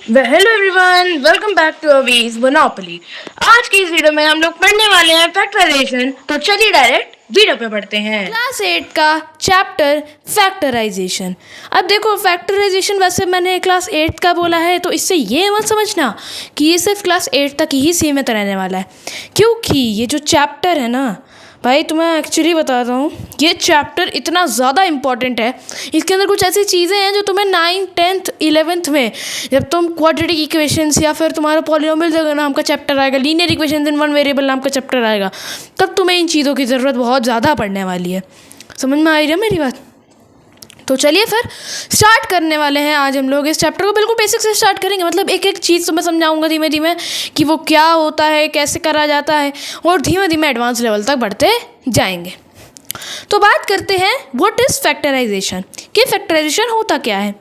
Hello everyone, welcome back to Avi's Monopoly. आज की इस वीडियो में हम लोग पढ़ने वाले हैं फैक्टराइजेशन। तो चलिए डायरेक्ट वीडियो पे पढ़ते हैं। क्लास 8 का चैप्टर फैक्टराइजेशन। अब देखो, फैक्टराइजेशन वैसे मैंने क्लास 8 का बोला है, तो इससे ये मत समझना कि ये सिर्फ क्लास 8 तक ही सीमित रहने वाला है, क्योंकि ये जो चैप्टर है ना भाई, तुम्हें एक्चुअली बताता हूँ, ये चैप्टर इतना ज़्यादा इम्पॉर्टेंट है। इसके अंदर कुछ ऐसी चीज़ें हैं जो तुम्हें 9th 10th 11th में, जब तुम क्वाड्रेटिक इक्वेशंस या फिर तुम्हारा पॉलिनोमियल नाम का चैप्टर आएगा, linear equations in one variable नाम का चैप्टर आएगा, तब तुम्हें इन चीज़ों की ज़रूरत बहुत ज़्यादा पड़ने वाली है। समझ में आ रही है मेरी बात? तो चलिए फिर स्टार्ट करने वाले हैं। आज हम लोग इस चैप्टर को बिल्कुल बेसिक से स्टार्ट करेंगे। मतलब एक एक चीज़ तो मैं समझाऊंगा धीमे धीमे कि वो क्या होता है, कैसे करा जाता है, और धीमे धीमे एडवांस लेवल तक बढ़ते जाएंगे। तो बात करते हैं व्हाट इज़ फैक्टराइजेशन, कि फैक्टराइजेशन होता क्या है।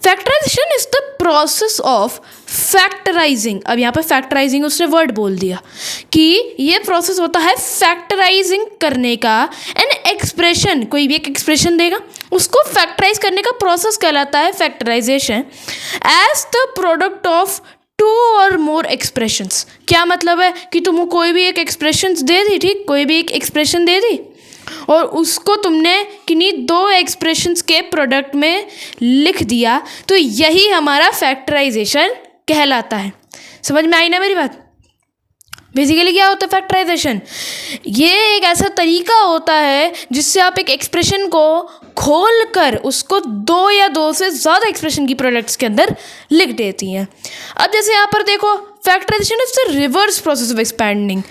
Factorisation is the process of factorising. अब यहाँ पे फैक्टराइजिंग उसने वर्ड बोल दिया कि ये प्रोसेस होता है फैक्टराइजिंग करने का। एन एक्सप्रेशन, कोई भी एक एक्सप्रेशन देगा, उसको फैक्टराइज करने का प्रोसेस कहलाता है factorisation. As the product of two और मोर एक्सप्रेशंस। क्या मतलब है कि तुम कोई भी एक एक्सप्रेशन दे दी, ठीक, कोई भी एक एक्सप्रेशन दे दी और उसको तुमने किन्हीं दो एक्सप्रेशंस के प्रोडक्ट में लिख दिया, तो यही हमारा फैक्टराइजेशन कहलाता है। समझ में आई ना मेरी बात? बेसिकली क्या होता है फैक्टराइजेशन? ये एक ऐसा तरीका होता है जिससे आप एक एक्सप्रेशन को खोल कर उसको दो या दो से ज़्यादा एक्सप्रेशन की प्रोडक्ट्स के अंदर लिख देती हैं। अब जैसे यहाँ पर देखो, factorisation is the reverse process of expanding.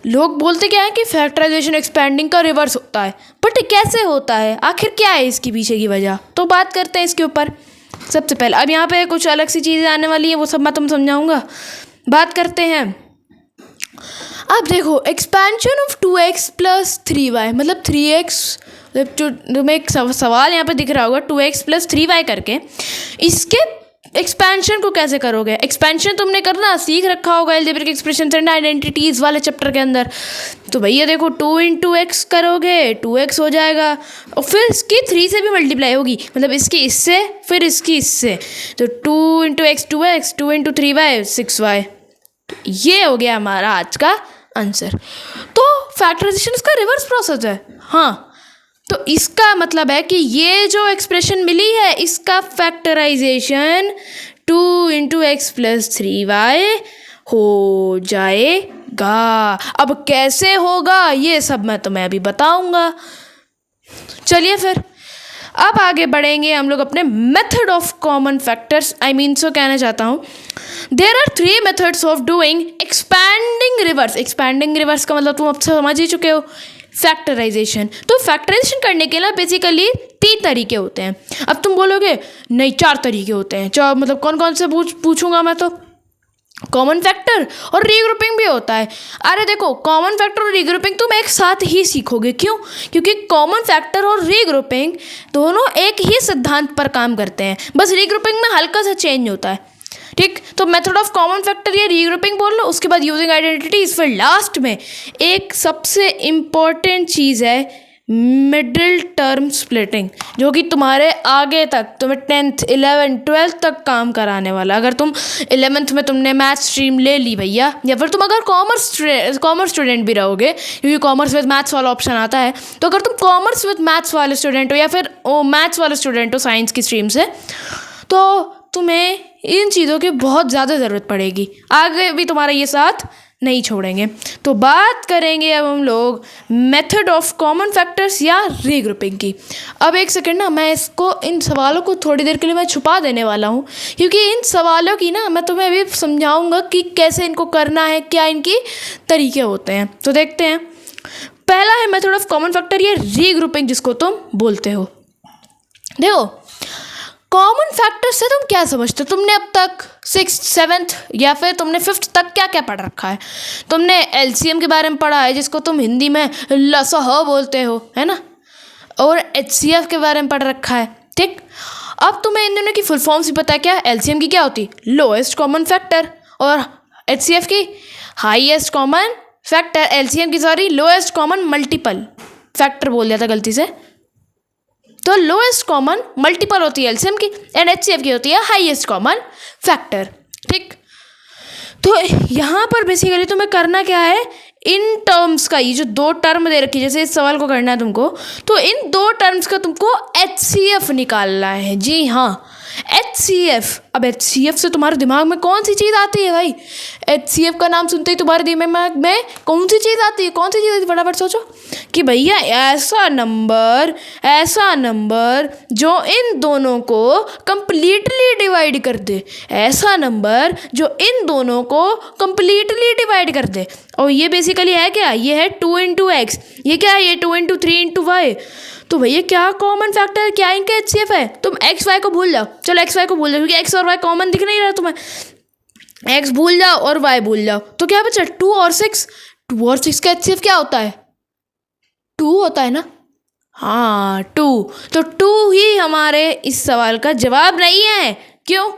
लोग बोलते क्या है कि फैक्टराइजेशन एक्सपैंडिंग का रिवर्स होता है, बट कैसे होता है, आखिर क्या है इसकी पीछे की वजह, तो बात करते हैं इसके ऊपर। सबसे पहले अब यहाँ पे कुछ अलग सी चीज़ें आने वाली हैं, वो सब मैं तुम समझाऊंगा। बात करते हैं। अब देखो, expansion of 2x plus 3y, मतलब 3x, तुम्हें एक सवाल यहाँ पे दिख रहा होगा 2x प्लस 3y करके, इसके एक्सपेंशन को कैसे करोगे? एक्सपेंशन तुमने करना सीख रखा होगा अलजेब्रिक एक्सप्रेशंस एंड आइडेंटिटीज वाले चैप्टर के अंदर। तो भैया देखो, 2 इंटू एक्स करोगे 2x हो जाएगा, और फिर इसकी 3 से भी मल्टीप्लाई होगी, मतलब इसकी इससे फिर इसकी इससे, तो 2 into x 2x, 2 into 3y 6y। ये हो गया हमारा आज का आंसर। तो फैक्टराइजेशन इसका रिवर्स प्रोसेस है। हाँ, तो इसका मतलब है कि ये जो एक्सप्रेशन मिली है इसका factorisation 2 into x plus 3y हो जाएगा। अब कैसे होगा ये सब मैं तुम्हें अभी बताऊंगा। चलिए फिर अब आगे बढ़ेंगे हम लोग अपने method of common factors. So कहना चाहता हूँ, there are 3 methods of doing expanding reverse. Expanding reverse का मतलब तुम अब समझ ही चुके हो, फैक्टराइजेशन। तो फैक्टराइजेशन करने के लिए बेसिकली 3 तरीके होते हैं। अब तुम बोलोगे नहीं 4 तरीके होते हैं, मतलब कौन कौन से पूछूंगा मैं, तो कॉमन फैक्टर और रीग्रुपिंग भी होता है। अरे देखो, कॉमन फैक्टर और रीग्रुपिंग तुम एक साथ ही सीखोगे। क्यों? क्योंकि कॉमन फैक्टर और रीग्रुपिंग दोनों एक ही सिद्धांत पर काम करते हैं, बस रीग्रुपिंग में हल्का सा चेंज होता है, ठीक। तो मेथड ऑफ कॉमन फैक्टर या रीग्रुपिंग बोल लो, उसके बाद यूजिंग आइडेंटिटीज, फिर लास्ट में एक सबसे इम्पॉर्टेंट चीज़ है मिडिल टर्म स्प्लिटिंग, जो कि तुम्हारे आगे तक तुम्हें 10th 11th 12th तक काम कराने वाला। अगर तुम 11th में तुमने मैथ स्ट्रीम ले ली भैया, या फिर तुम अगर कॉमर्स स्टूडेंट भी रहोगे, क्योंकि कॉमर्स विद मैथ्स वाला ऑप्शन आता है, तो अगर तुम कॉमर्स विद मैथ्स वाले स्टूडेंट हो या फिर मैथ्स वाले स्टूडेंट हो साइंस की स्ट्रीम से, तो तुम्हें इन चीज़ों की बहुत ज़्यादा ज़रूरत पड़ेगी। आगे भी तुम्हारा ये साथ नहीं छोड़ेंगे। तो बात करेंगे अब हम लोग मेथड ऑफ कॉमन फैक्टर्स या रीग्रुपिंग की। अब एक सेकंड ना, मैं इसको, इन सवालों को थोड़ी देर के लिए मैं छुपा देने वाला हूँ, क्योंकि इन सवालों की ना मैं तुम्हें अभी समझाऊंगा कि कैसे इनको करना है, क्या इनकी तरीके होते हैं। तो देखते हैं। पहला है मेथड ऑफ कॉमन फैक्टर या रीग्रुपिंग, जिसको तुम बोलते हो। देखो, कॉमन फैक्टर से तुम क्या समझते हो? तुमने अब तक 6th 7th या फिर तुमने 5th तक क्या क्या पढ़ रखा है? तुमने एलसीएम के बारे में पढ़ा है, जिसको तुम हिंदी में लसह बोलते हो, है ना, और एचसीएफ के बारे में पढ़ रखा है, ठीक। अब तुम्हें इन दोनों की फुल फॉर्म्स भी पता है क्या? एलसीएम की क्या होती? लोएस्ट कॉमन फैक्टर, और एचसीएफ की हाईएस्ट कॉमन फैक्टर। एलसीएम की sorry lowest common multiple factor बोल दिया था गलती से, तो लोएस्ट कॉमन मल्टीपल होती है एलसीएम की एंड एचसीएफ की होती है हाईएस्ट कॉमन फैक्टर। ठीक, तो यहाँ पर बेसिकली तुम्हें करना क्या है, इन टर्म्स का, ये जो दो टर्म दे रखी है, जैसे इस सवाल को करना है तुमको, तो इन दो टर्म्स का तुमको एचसीएफ निकालना है। जी हाँ, एचसीएफ। अब एचसीएफ से तुम्हारे दिमाग में कौन सी चीज़ आती है भाई? एचसीएफ का नाम सुनते ही तुम्हारे दिमाग में कौन सी चीज़ आती है? कौन सी चीज़ आती है? फटाफट सोचो कि भैया ऐसा नंबर जो इन दोनों को कंप्लीटली डिवाइड कर दे, ऐसा नंबर जो इन दोनों को कंप्लीटली डिवाइड कर दे। और ये बेसिकली है क्या? ये है 2 इंटू एक्स। ये क्या है? ये 2 इंटू 3 इंटू वाई। तो भैया क्या कॉमन फैक्टर, क्या इनका एचसीएफ है? तुम एक्स वाई को भूल जाओ, चलो एक्स वाई को भूल जाओ क्योंकि एक्स और वाई कॉमन दिख नहीं रहा तुम्हें। एक्स भूल जाओ और वाई भूल जाओ, तो क्या बचा? 2 और 6। 2 और 6 का एचसीएफ क्या होता है? 2 होता है ना? हाँ 2। तो 2 ही हमारे इस सवाल का जवाब नहीं है। क्यों?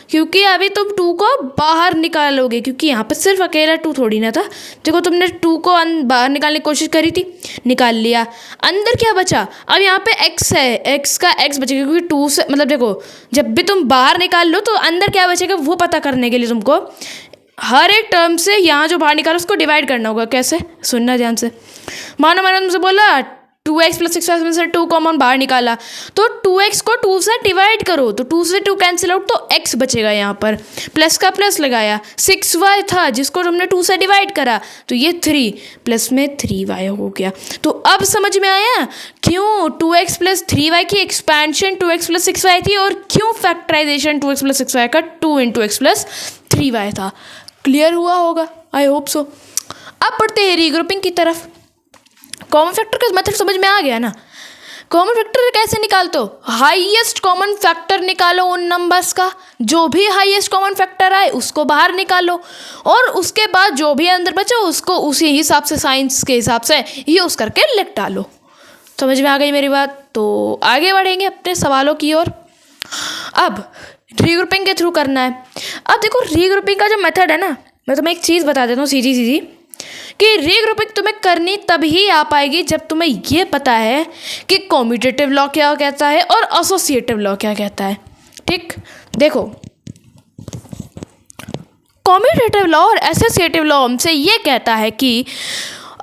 क्योंकि अभी तुम 2 को बाहर निकालोगे, क्योंकि यहाँ पर सिर्फ अकेला 2 थोड़ी ना था। देखो तुमने 2 को बाहर निकालने की कोशिश करी थी, निकाल लिया। अंदर क्या बचा? अब यहाँ पे x है, x का x बचेगा क्योंकि 2 से, मतलब देखो जब भी तुम बाहर निकाल लो तो अंदर क्या बचेगा वो पता करने के लिए तुमको हर एक टर्म से यहाँ जो बाहर निकालो उसको डिवाइड करना होगा। कैसे? सुनना ध्यान से। मानो मैंने तुमसे बोला 2x प्लस 6y में से 2 कॉमन बाहर निकाला, तो 2x को 2 से डिवाइड करो, तो 2 से 2 कैंसिल आउट, तो x बचेगा। यहाँ पर प्लस का प्लस लगाया, 6y था जिसको तुमने 2 से डिवाइड करा, तो ये 3 प्लस में 3y हो गया। तो अब समझ में आया क्यों 2x प्लस 3y की एक्सपेंशन 2x प्लस 6y थी और क्यों फैक्टराइजेशन 2x प्लस 6y का 2 इंटू x प्लस 3y था। क्लियर हुआ होगा, आई होप सो। अब बढ़ते हैं रीग्रुपिंग की तरफ। कॉमन फैक्टर का मेथड समझ में आ गया ना? कॉमन फैक्टर कैसे निकालते हो? हाईएस्ट कॉमन फैक्टर निकालो उन नंबर्स का, जो भी हाईएस्ट कॉमन फैक्टर आए उसको बाहर निकालो और उसके बाद जो भी अंदर बचे उसको उसी हिसाब से, साइंस के हिसाब से यूज़ करके लिख डालो। समझ में आ गई मेरी बात? तो आगे बढ़ेंगे अपने सवालों की ओर। अब रीग्रुपिंग के थ्रू करना है। अब देखो रीग्रुपिंग का जो मेथड है ना, मैं तुम्हें एक चीज़ बता देता हूँ सीधी कि रीग्रुपिंग तुम्हें करनी तभी आ पाएगी जब तुम्हें ये पता है कि कॉम्यूटेटिव लॉ क्या कहता है और एसोसिएटिव लॉ क्या कहता है। ठीक, देखो कॉम्यूटेटिव लॉ और एसोसिएटिव लॉ हमसे ये कहता है कि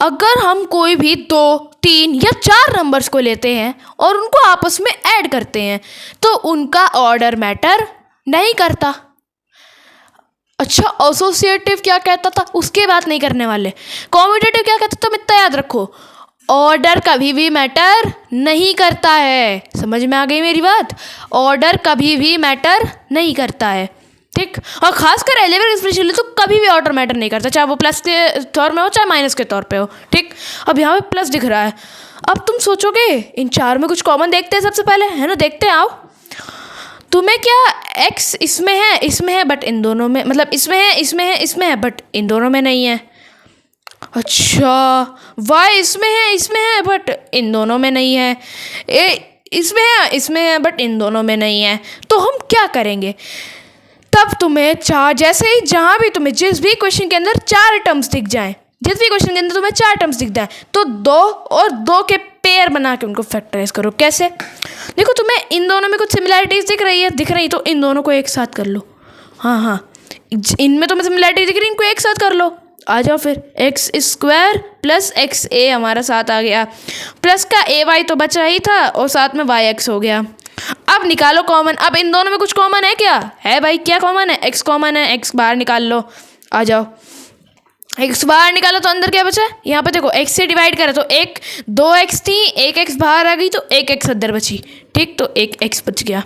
अगर हम कोई भी 2, 3 या 4 नंबर्स को लेते हैं और उनको आपस में ऐड करते हैं तो उनका ऑर्डर मैटर नहीं करता। अच्छा, एसोसिएटिव क्या कहता था उसकी बात नहीं करने वाले। कॉम्यूटेटिव क्या कहता था, इतना याद रखो, ऑर्डर कभी भी मैटर नहीं करता है। समझ में आ गई मेरी बात? ऑर्डर कभी भी मैटर नहीं करता है। ठीक, और खासकर एलेवेंथ स्पेशली तो कभी भी ऑर्डर मैटर नहीं करता, चाहे वो प्लस के तौर में हो चाहे माइनस के तौर पे हो। ठीक, अब यहाँ पे प्लस दिख रहा है। अब तुम सोचोगे इन 4 में कुछ कॉमन देखते हैं सबसे पहले, है ना? देखते हैं, आओ। तुम्हें क्या x इसमें है बट इन दोनों में, मतलब इसमें है बट इन दोनों में नहीं है। अच्छा, y इसमें है बट इन दोनों में नहीं है। इसमें है बट इन दोनों में नहीं है। तो हम क्या करेंगे? तब तुम्हें 4, जैसे ही जहाँ भी तुम्हें जिस भी क्वेश्चन के अंदर 4 टर्म्स दिख जाएं, जिस भी क्वेश्चन के अंदर तुम्हें 4 टर्म्स दिख जाए तो 2 और 2 के पेयर बना के उनको फैक्टराइज करो। कैसे? देखो तुम्हें इन दोनों में कुछ सिमिलैरिटीज दिख रही तो इन दोनों को एक साथ कर लो। हाँ, इनमें तुम्हें सिमिलैरिटी दिख रही, इनको एक साथ कर लो। आ जाओ फिर, एक्स स्क्वायर प्लस एक्स ए हमारा साथ आ गया, प्लस का ए वाई तो बचा ही था और साथ में वाई एक्स हो गया। अब निकालो कॉमन। अब इन दोनों में कुछ कॉमन है क्या? है भाई, क्या कॉमन है? एक्स कॉमन है, एक्स बाहर निकाल लो। आ जाओ, एक्स बाहर निकालो तो अंदर क्या बचा? यहाँ पे देखो एक्स से डिवाइड करा तो 2x थी, 1x बाहर आ गई तो 1x अंदर बची। ठीक, तो 1x बच गया।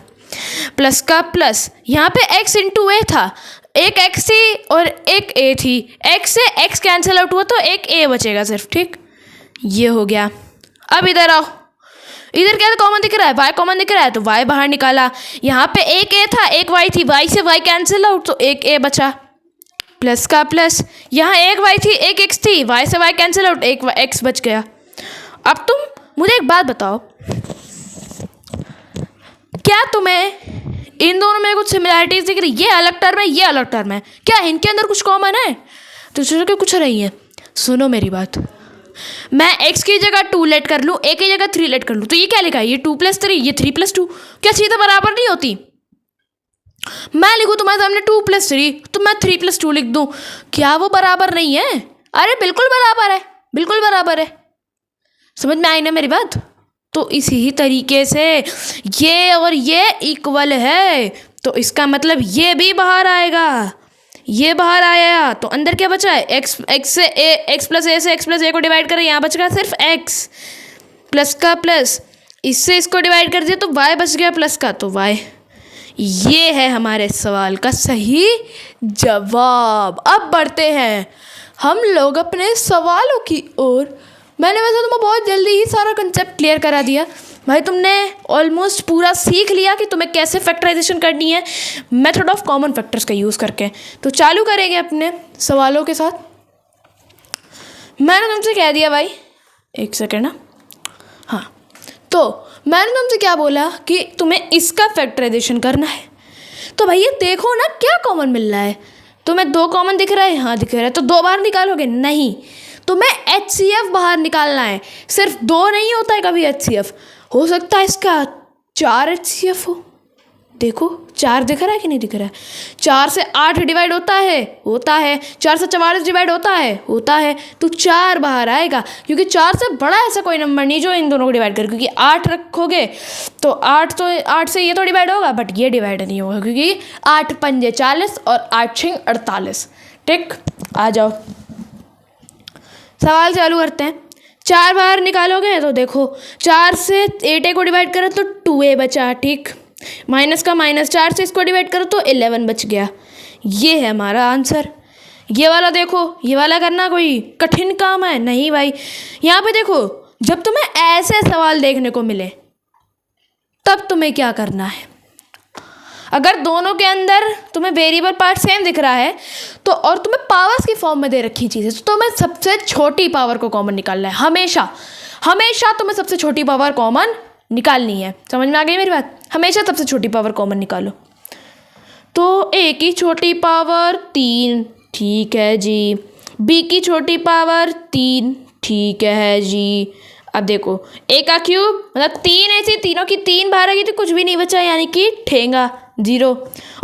प्लस का प्लस, यहाँ पे x इंटू ए था, 1x थी और 1a थी, x से x कैंसिल आउट हुआ तो 1a बचेगा सिर्फ। ठीक, ये हो गया। अब इधर आओ, इधर क्या कॉमन दिख रहा है? y कॉमन दिख रहा है तो y बाहर निकाला। यहाँ पे 1a था, 1y थी, y से y कैंसिल आउट तो 1a बचा। प्लस का प्लस, यहाँ 1y थी, 1x थी, y से y कैंसिल आउट, 1x बच गया। अब तुम मुझे एक बात बताओ, क्या तुम्हें इन दोनों में कुछ सिमिलैरिटीज दिख रही? ये अलग टर्म है, ये अलग टर्म है, क्या इनके अंदर कुछ कॉमन है? तो सोचो कि कुछ नहीं है। सुनो मेरी बात, मैं x की जगह 2 लेट कर लूँ, a की जगह 3 लेट कर लूँ, तो ये क्या लिखा है, ये 2+3, ये 3+2, क्या सीधा बराबर नहीं होती। मैं लिखूँ तुम्हारे सामने 2+3 तो मैं 3+2 लिख दूँ, क्या वो बराबर नहीं है? अरे बिल्कुल बराबर है, बिल्कुल बराबर है। समझ में आई ना मेरी बात? तो इसी ही तरीके से ये और ये इक्वल है, तो इसका मतलब ये भी बाहर आएगा, ये बाहर आया, तो अंदर क्या बचा है, x से x प्लस ए से x प्लस ए को डिवाइड करें, यहाँ बच गया सिर्फ x प्लस का प्लस, इससे इसको डिवाइड कर दिया तो y बच गया प्लस का, तो y। ये है हमारे सवाल का सही जवाब। अब बढ़ते हैं हम लोग अपने सवालों की ओर। मैंने वैसे तुम्हें बहुत जल्दी ही सारा कंसेप्ट क्लियर करा दिया भाई, तुमने ऑलमोस्ट पूरा सीख लिया कि तुम्हें कैसे फैक्टराइजेशन करनी है मेथड ऑफ कॉमन फैक्टर्स का यूज़ करके। तो चालू करेंगे अपने सवालों के साथ। मैंने तुमसे कह दिया भाई, एक सेकेंड ना, हाँ, तो मैंने तुमसे क्या बोला कि तुम्हें इसका फैक्टराइजेशन करना है। तो भैया देखो ना क्या कॉमन मिल रहा है, तुम्हें 2 कॉमन दिख रहा है, हाँ दिख रहा है, तो 2 बार निकालोगे, नहीं तुम्हें HCF बाहर निकालना है। सिर्फ 2 नहीं होता है कभी HCF, हो सकता है इसका 4 HCF हो। देखो 4 दिख रहा है कि नहीं दिख रहा है, 4 से 8 डिवाइड होता है, 4 से 44 डिवाइड होता है, तो 4 बाहर आएगा, क्योंकि 4 से बड़ा ऐसा कोई नंबर नहीं जो इन दोनों को डिवाइड करे, क्योंकि 8 रखोगे तो 8 से ये तो डिवाइड होगा, बट ये डिवाइड नहीं होगा, क्योंकि 8 पंजे 40 और 8 छिंग 48। ठीक, आ जाओ सवाल चालू करते हैं। 4 बाहर निकालोगे तो देखो 4 से 8a को डिवाइड करो तो 2a बचा, ठीक, माइनस का माइनस, 4 से इसको डिवाइड करो तो 11 बच गया। ये है हमारा आंसर। ये वाला देखो, ये वाला करना कोई कठिन काम है नहीं भाई। यहाँ पे देखो, जब तुम्हें ऐसे सवाल देखने को मिले तब तुम्हें क्या करना है, अगर दोनों के अंदर तुम्हें वेरिएबल पार्ट सेम दिख रहा है तो, और तुम्हें पावर्स की फॉर्म में दे रखी चीज़ है, तो तुम्हें सबसे छोटी पावर को कॉमन निकालना है। हमेशा हमेशा तुम्हें सबसे छोटी पावर कॉमन निकालनी है। समझ में आ गई मेरी बात? हमेशा सबसे छोटी पावर कॉमन निकालो। तो a की छोटी पावर 3, ठीक है जी, b की छोटी पावर 3, ठीक है जी। अब देखो a का क्यूब मतलब 3 ऐसी, तीनों की 3 बाहर आ गई तो कुछ भी नहीं बचा, यानी कि ठेंगा 0,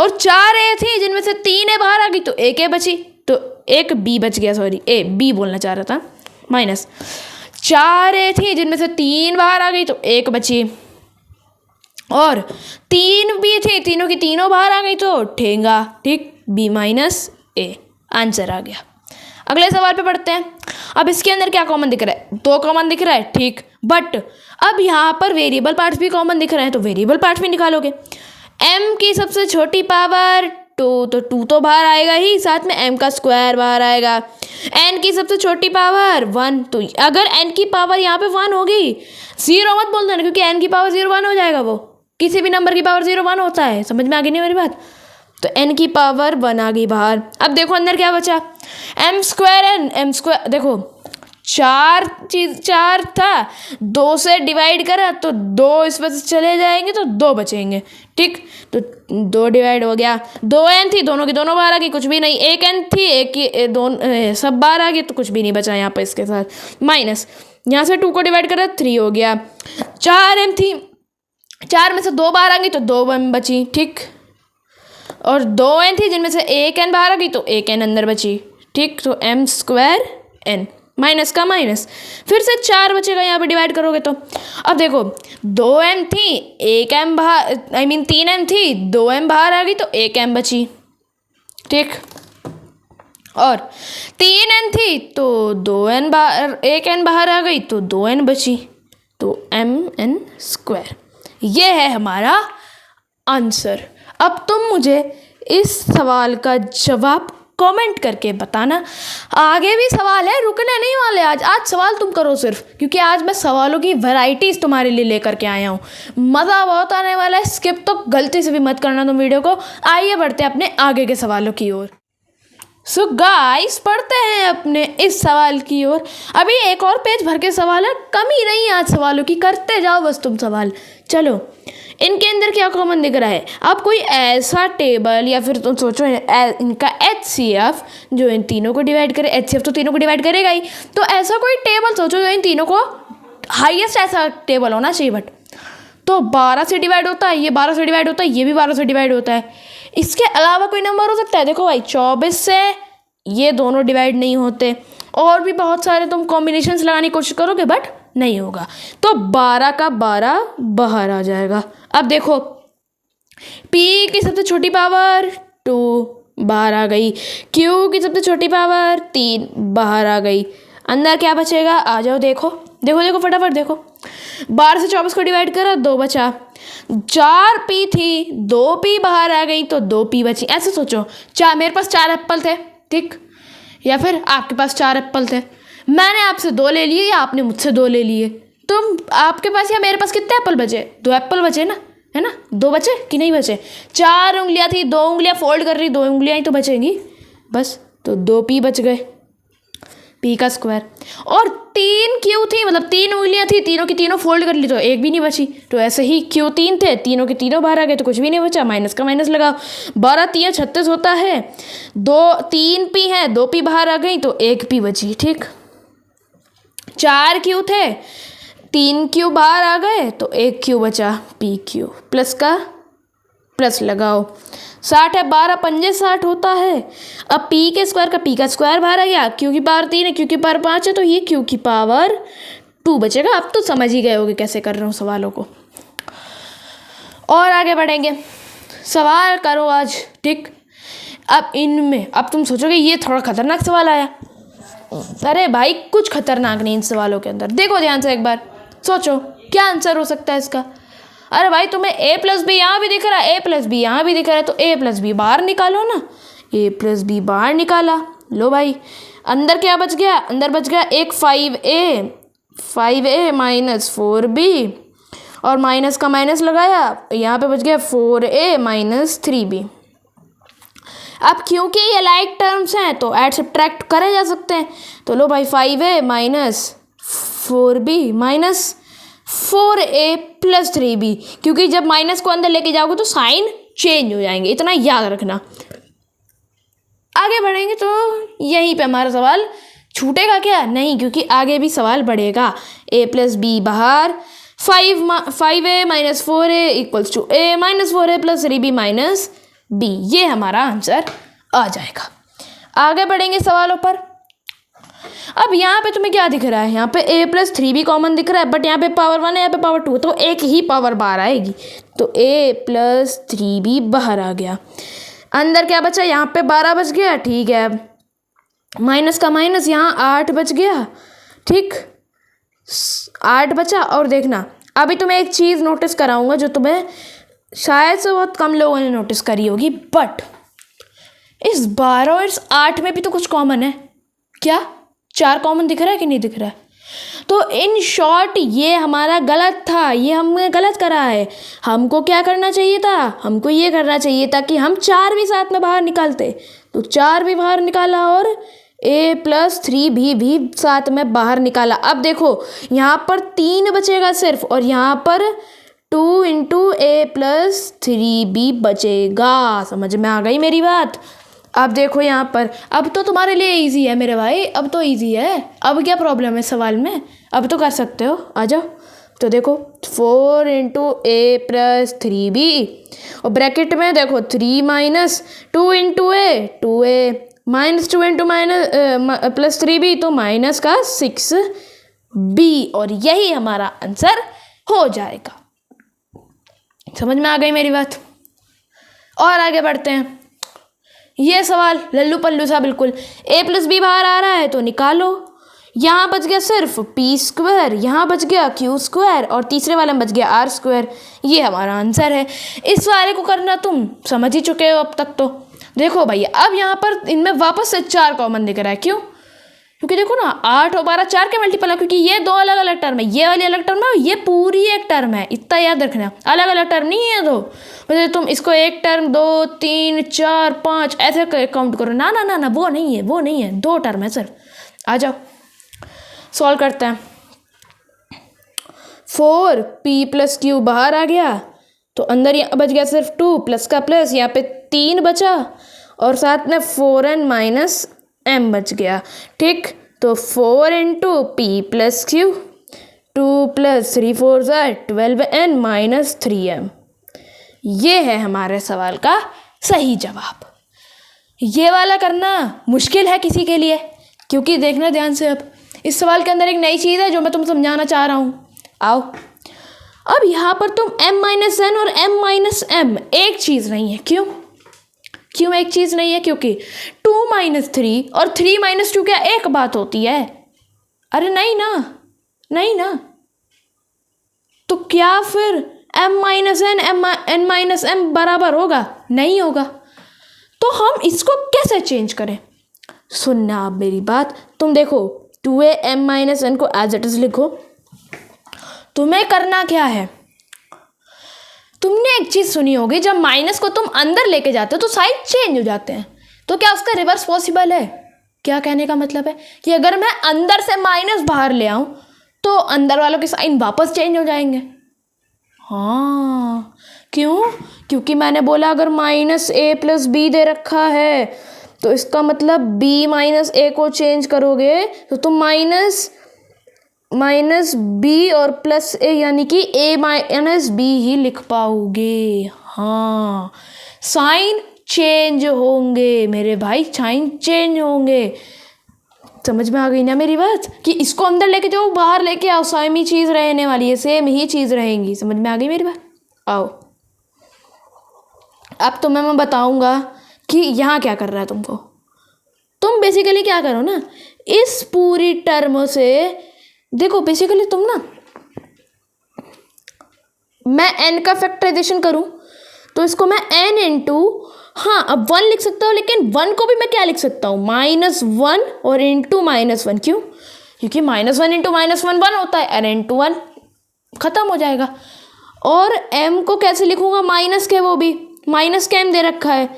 और 4 a थी जिनमें से 3 a बाहर आ गई तो एक a बची, तो एक b बच गया, सॉरी b बोलना चाह रहा था, माइनस 4 a थी जिनमें से 3 बाहर आ गई तो एक बची, और 3 b थी, तीनों की तीनों बाहर आ गई तो ठेंगा, ठीक, b माइनस a। आंसर आ गया। अगले सवाल पे पढ़ते हैं। अब इसके अंदर क्या कॉमन दिख रहा है, 2 कॉमन दिख रहा है, ठीक, बट अब यहाँ पर वेरिएबल पार्ट्स भी कॉमन दिख रहे हैं, तो वेरिएबल पार्ट्स भी निकालोगे। m की सबसे छोटी पावर 2, तो 2 तो बाहर आएगा ही, साथ में m का स्क्वायर बाहर आएगा। n की सबसे छोटी पावर 1, तो अगर n की पावर यहाँ पे 1 होगी, 0 मत बोल देना, क्योंकि n की पावर 0 1 हो जाएगा, वो किसी भी नंबर की पावर 0 1 होता है। समझ में आ गई नहीं मेरी बात? तो n की पावर 1 आ गई बाहर। अब देखो अंदर क्या बचा, m स्क्वायर, देखो 4 था, 2 से डिवाइड करा तो 2 इस वजह से चले जाएंगे तो 2 बचेंगे, ठीक, तो 2 डिवाइड हो गया। 2n थी, दोनों की दोनों बाहर आ गई, कुछ भी नहीं। 1n थी, एक की दोनों सब बाहर आ गई, तो कुछ भी नहीं बचा यहाँ पर इसके साथ, माइनस, यहाँ से 2 को डिवाइड करा 3 हो गया। 4m थी, 4 में से 2 बाहर आ गई तो 2m बची, ठीक, और 2n थी जिनमें से 1n बाहर आ गई तो 1n अंदर बची, ठीक, तो m स्क्वायर n, माइनस का माइनस, फिर से 4 बचेगा यहाँ पे डिवाइड करोगे तो। अब देखो 2m थी, 1m बाहर, 3m थी, 2m बाहर आ गई तो 1m बची, ठीक, और 3n थी तो 2n बाहर, 1n बाहर आ गई तो 2n बची, तो mn स्क्वायर। ये है हमारा आंसर। अब तुम मुझे इस सवाल का जवाब कमेंट करके बताना। आगे भी सवाल है, रुकने नहीं वाले आज सवाल तुम करो सिर्फ, क्योंकि आज मैं सवालों की वैरायटीज़ तुम्हारे लिए लेकर के आया हूँ। मज़ा बहुत आने वाला है, स्किप तो गलती से भी मत करना तुम वीडियो को। आइए बढ़ते हैं अपने आगे के सवालों की ओर। सो गाइस, पढ़ते हैं अपने इस सवाल की ओर। अभी एक और पेज भर के सवाल है, कमी नहीं आज सवालों की, करते जाओ बस तुम सवाल। चलो इनके अंदर क्या कॉमन दिख रहा है? आप कोई ऐसा टेबल या फिर तुम सोचो इनका HCF जो इन तीनों को डिवाइड करे, HCF तो तीनों को डिवाइड करेगा ही, तो ऐसा कोई टेबल सोचो जो इन तीनों को हाईएस्ट ऐसा टेबल होना चाहिए। बट तो 12 से डिवाइड होता है, ये 12 से डिवाइड होता है, ये भी 12 से डिवाइड होता है। इसके अलावा कोई नंबर हो सकता है? देखो भाई 24 से ये दोनों डिवाइड नहीं होते, और भी बहुत सारे तुम कॉम्बिनेशंस लगाने की कोशिश करोगे बट नहीं होगा। तो 12 का 12 बाहर आ जाएगा। अब देखो P की सबसे छोटी पावर 2 बाहर आ गई, Q की सबसे छोटी पावर 3 बाहर आ गई। अंदर क्या बचेगा? आ जाओ देखो देखो देखो फटाफट देखो। 12 से 24 को डिवाइड करा, 2 बचा। 4P थी, 2P बाहर आ गई तो 2P बची। ऐसे सोचो, मेरे पास 4 एप्पल थे, ठीक, या फिर आपके पास 4 एप्पल थे, मैंने आपसे 2 ले लिए या आपने मुझसे 2 ले लिए, तो आपके पास या मेरे पास कितने एप्पल बचे? 2 एप्पल बचे ना, है ना? 2 बचे कि नहीं बचे? 4 उंगलियां थी, 2 उंगलियां फोल्ड कर रही, 2 उंगलियां ही तो बचेंगी बस, तो 2P बच गए, P का स्क्वायर। और 3Q थी, मतलब 3 उंगलियां थी, तीनों की तीनों फोल्ड कर ली तो एक भी नहीं बची। तो ऐसे ही Q 3 थे, तीनों के तीनों बाहर आ गए तो कुछ भी नहीं बचा, माइनस का माइनस लगाओ। 12 3 36 होता है, 3P है, 2P बाहर आ गई तो 1P बची, ठीक। 4Q थे, 3Q बाहर आ गए तो 1Q बचा, PQ। प्लस का प्लस लगाओ। 60 है, 12 पंजे 60 होता है। अब P के स्क्वायर का P का स्क्वायर बाहर आ गया, Q की पावर 3 है, Q की पावर 5 है, तो ये Q की पावर 2 बचेगा। अब तो समझ ही गए होगे कैसे कर रहा हूँ सवालों को। और आगे बढ़ेंगे, सवाल करो आज, ठीक। अब इनमें अब तुम सोचोगे ये थोड़ा खतरनाक सवाल आया। अरे भाई कुछ खतरनाक नहीं इन सवालों के अंदर, देखो ध्यान से एक बार, सोचो क्या आंसर हो सकता है इसका। अरे भाई तुम्हें A प्लस बी यहाँ भी दिख रहा है, A प्लस बी यहाँ भी दिख रहा है, तो A प्लस बी बाहर निकालो ना। A प्लस बी बाहर निकाला, लो भाई अंदर क्या बच गया? अंदर बच गया एक 5A माइनस 4B, और माइनस का माइनस लगाया, यहाँ पे बच गया 4A माइनस 3B। अब क्योंकि ये लाइक टर्म्स हैं तो ऐड सब्ट्रैक्ट करे जा सकते हैं, तो लो भाई 5A minus 4B minus 4A plus 3B, क्योंकि जब माइनस को अंदर लेके जाओगे तो साइन चेंज हो जाएंगे, इतना याद रखना। आगे बढ़ेंगे तो यहीं पे हमारा सवाल छूटेगा क्या? नहीं, क्योंकि आगे भी सवाल बढ़ेगा। A प्लस बी बाहर, 5A minus 4A equals to A minus 4A plus 3B minus B, ये हमारा आंसर आ जाएगा। आगे बढ़ेंगे सवालों पर। अब यहाँ पे तुम्हें क्या दिख रहा है? यहाँ पे A प्लस 3B कॉमन दिख रहा है, बट यहाँ पे पावर 1 है, यहाँ पे पावर 2, तो एक ही पावर बाहर आएगी, तो A प्लस 3B बाहर आ गया। अंदर क्या बचा? यहाँ पे 12 बच गया, ठीक है, माइनस का माइनस, यहाँ 8 बच गया, ठीक, 8 बचा। और देखना अभी तुम्हें एक चीज़ नोटिस कराऊंगा जो तुम्हें शायद से बहुत कम लोगों ने नोटिस करी होगी, बट इस 12 और इस 8 में भी तो कुछ कॉमन है। क्या 4 कॉमन दिख रहा है कि नहीं दिख रहा है? तो इन शॉर्ट ये हमारा गलत था, ये हमने गलत करा है। हमको क्या करना चाहिए था? हमको ये करना चाहिए था कि हम 4 भी साथ में बाहर निकालते, तो 4 भी बाहर निकाला और A प्लस 3B भी साथ में बाहर निकाला। अब देखो यहाँ पर 3 बचेगा सिर्फ, और यहाँ पर 2 इंटू A प्लस 3B बचेगा। समझ में आ गई मेरी बात? अब देखो यहाँ पर, अब तो तुम्हारे लिए इजी है मेरे भाई, अब तो इजी है। अब क्या प्रॉब्लम है सवाल में? अब तो कर सकते हो, आ जाओ। तो देखो 4 इंटू A प्लस 3B, और ब्रैकेट में देखो 3 minus 2 into A 2A minus 2 into minus plus 3B, तो माइनस का 6B, और यही हमारा आंसर हो जाएगा। समझ में आ गई मेरी बात? और आगे बढ़ते हैं। ये सवाल लल्लू पल्लू सा बिल्कुल। A प्लस बी बाहर आ रहा है तो निकालो। यहाँ बच गया सिर्फ P स्क्वायर, यहाँ बच गया Q स्क्वायर, और तीसरे वाले में बच गया R स्क्वायर। ये हमारा आंसर है। इस वाले को करना तुम समझ ही चुके हो अब तक तो। देखो भैया अब यहाँ पर इनमें वापस से 4 कॉमन दिख रहा है। क्यों? क्योंकि देखो ना 8 और 12 4 के मल्टीपल है, क्योंकि ये 2 अलग अलग टर्म है, ये वाली अलग टर्म है और ये पूरी एक टर्म है। इतना याद रखना, अलग अलग टर्म नहीं है दो। वैसे तुम इसको एक टर्म 2 3 4 5 ऐसे काउंट करो, ना ना ना ना, वो नहीं है, वो नहीं है, 2 टर्म है सिर्फ। आ जाओ सॉल्व करते हैं। 4P प्लस Q बाहर आ गया तो अंदर यहाँ बच गया सिर्फ 2 प्लस का प्लस, यहाँ पे 3 बचा और साथ में 4n माइनस m बच गया। ठीक, तो 4 into P plus Q, 2 plus 3 4 12n minus 3m। ये है हमारे सवाल का सही जवाब। ये वाला करना मुश्किल है किसी के लिए, क्योंकि देखना ध्यान से, अब इस सवाल के अंदर एक नई चीज़ है जो मैं तुम समझाना चाह रहा हूँ। आओ, अब यहाँ पर तुम m माइनस n और m माइनस m एक चीज़ नहीं है। क्यों एक चीज़ नहीं है? क्योंकि 2 माइनस 3 और 3 माइनस 2 क्या एक बात होती है? अरे नहीं ना। तो क्या फिर m minus n n minus m बराबर होगा? नहीं होगा। तो हम इसको कैसे चेंज करें? सुनना आप मेरी बात, तुम देखो 2am माइनस n को एज इट इज लिखो। तुम्हें करना क्या है, तुमने एक चीज़ सुनी होगी, जब माइनस को तुम अंदर लेके जाते हो तो साइन चेंज हो जाते हैं। तो क्या उसका रिवर्स पॉसिबल है? क्या कहने का मतलब है कि अगर मैं अंदर से माइनस बाहर ले आऊं तो अंदर वालों के साइन वापस चेंज हो जाएंगे। हाँ, क्यों? क्योंकि मैंने बोला अगर माइनस ए प्लस बी दे रखा है तो इसका मतलब बी माइनस ए को चेंज करोगे तो तुम माइनस बी और प्लस ए यानी कि ए माइनस बी ही लिख पाओगे। हाँ, साइन चेंज होंगे मेरे भाई, साइन चेंज होंगे। समझ में आ गई ना मेरी बात, कि इसको अंदर लेके जाओ बाहर लेके आओ, सेम ही चीज़ रहने वाली है, सेम ही चीज़ रहेंगी। समझ में आ गई मेरी बात? आओ, अब तुम्हें मैं बताऊंगा कि यहाँ क्या कर रहा है तुमको। तुम बेसिकली क्या करो ना, इस पूरी टर्म से देखो, बेसिकली तुम ना, मैं n का फैक्टराइजेशन करूं तो इसको मैं n इंटू, हाँ अब 1 लिख सकता हूँ, लेकिन 1 को भी मैं क्या लिख सकता हूँ, -1 और इंटू -1। क्यों? क्योंकि -1 इंटू -1 1 होता है, n इंटू 1 खत्म हो जाएगा। और m को कैसे लिखूंगा, माइनस के, वो भी माइनस के m दे रखा है,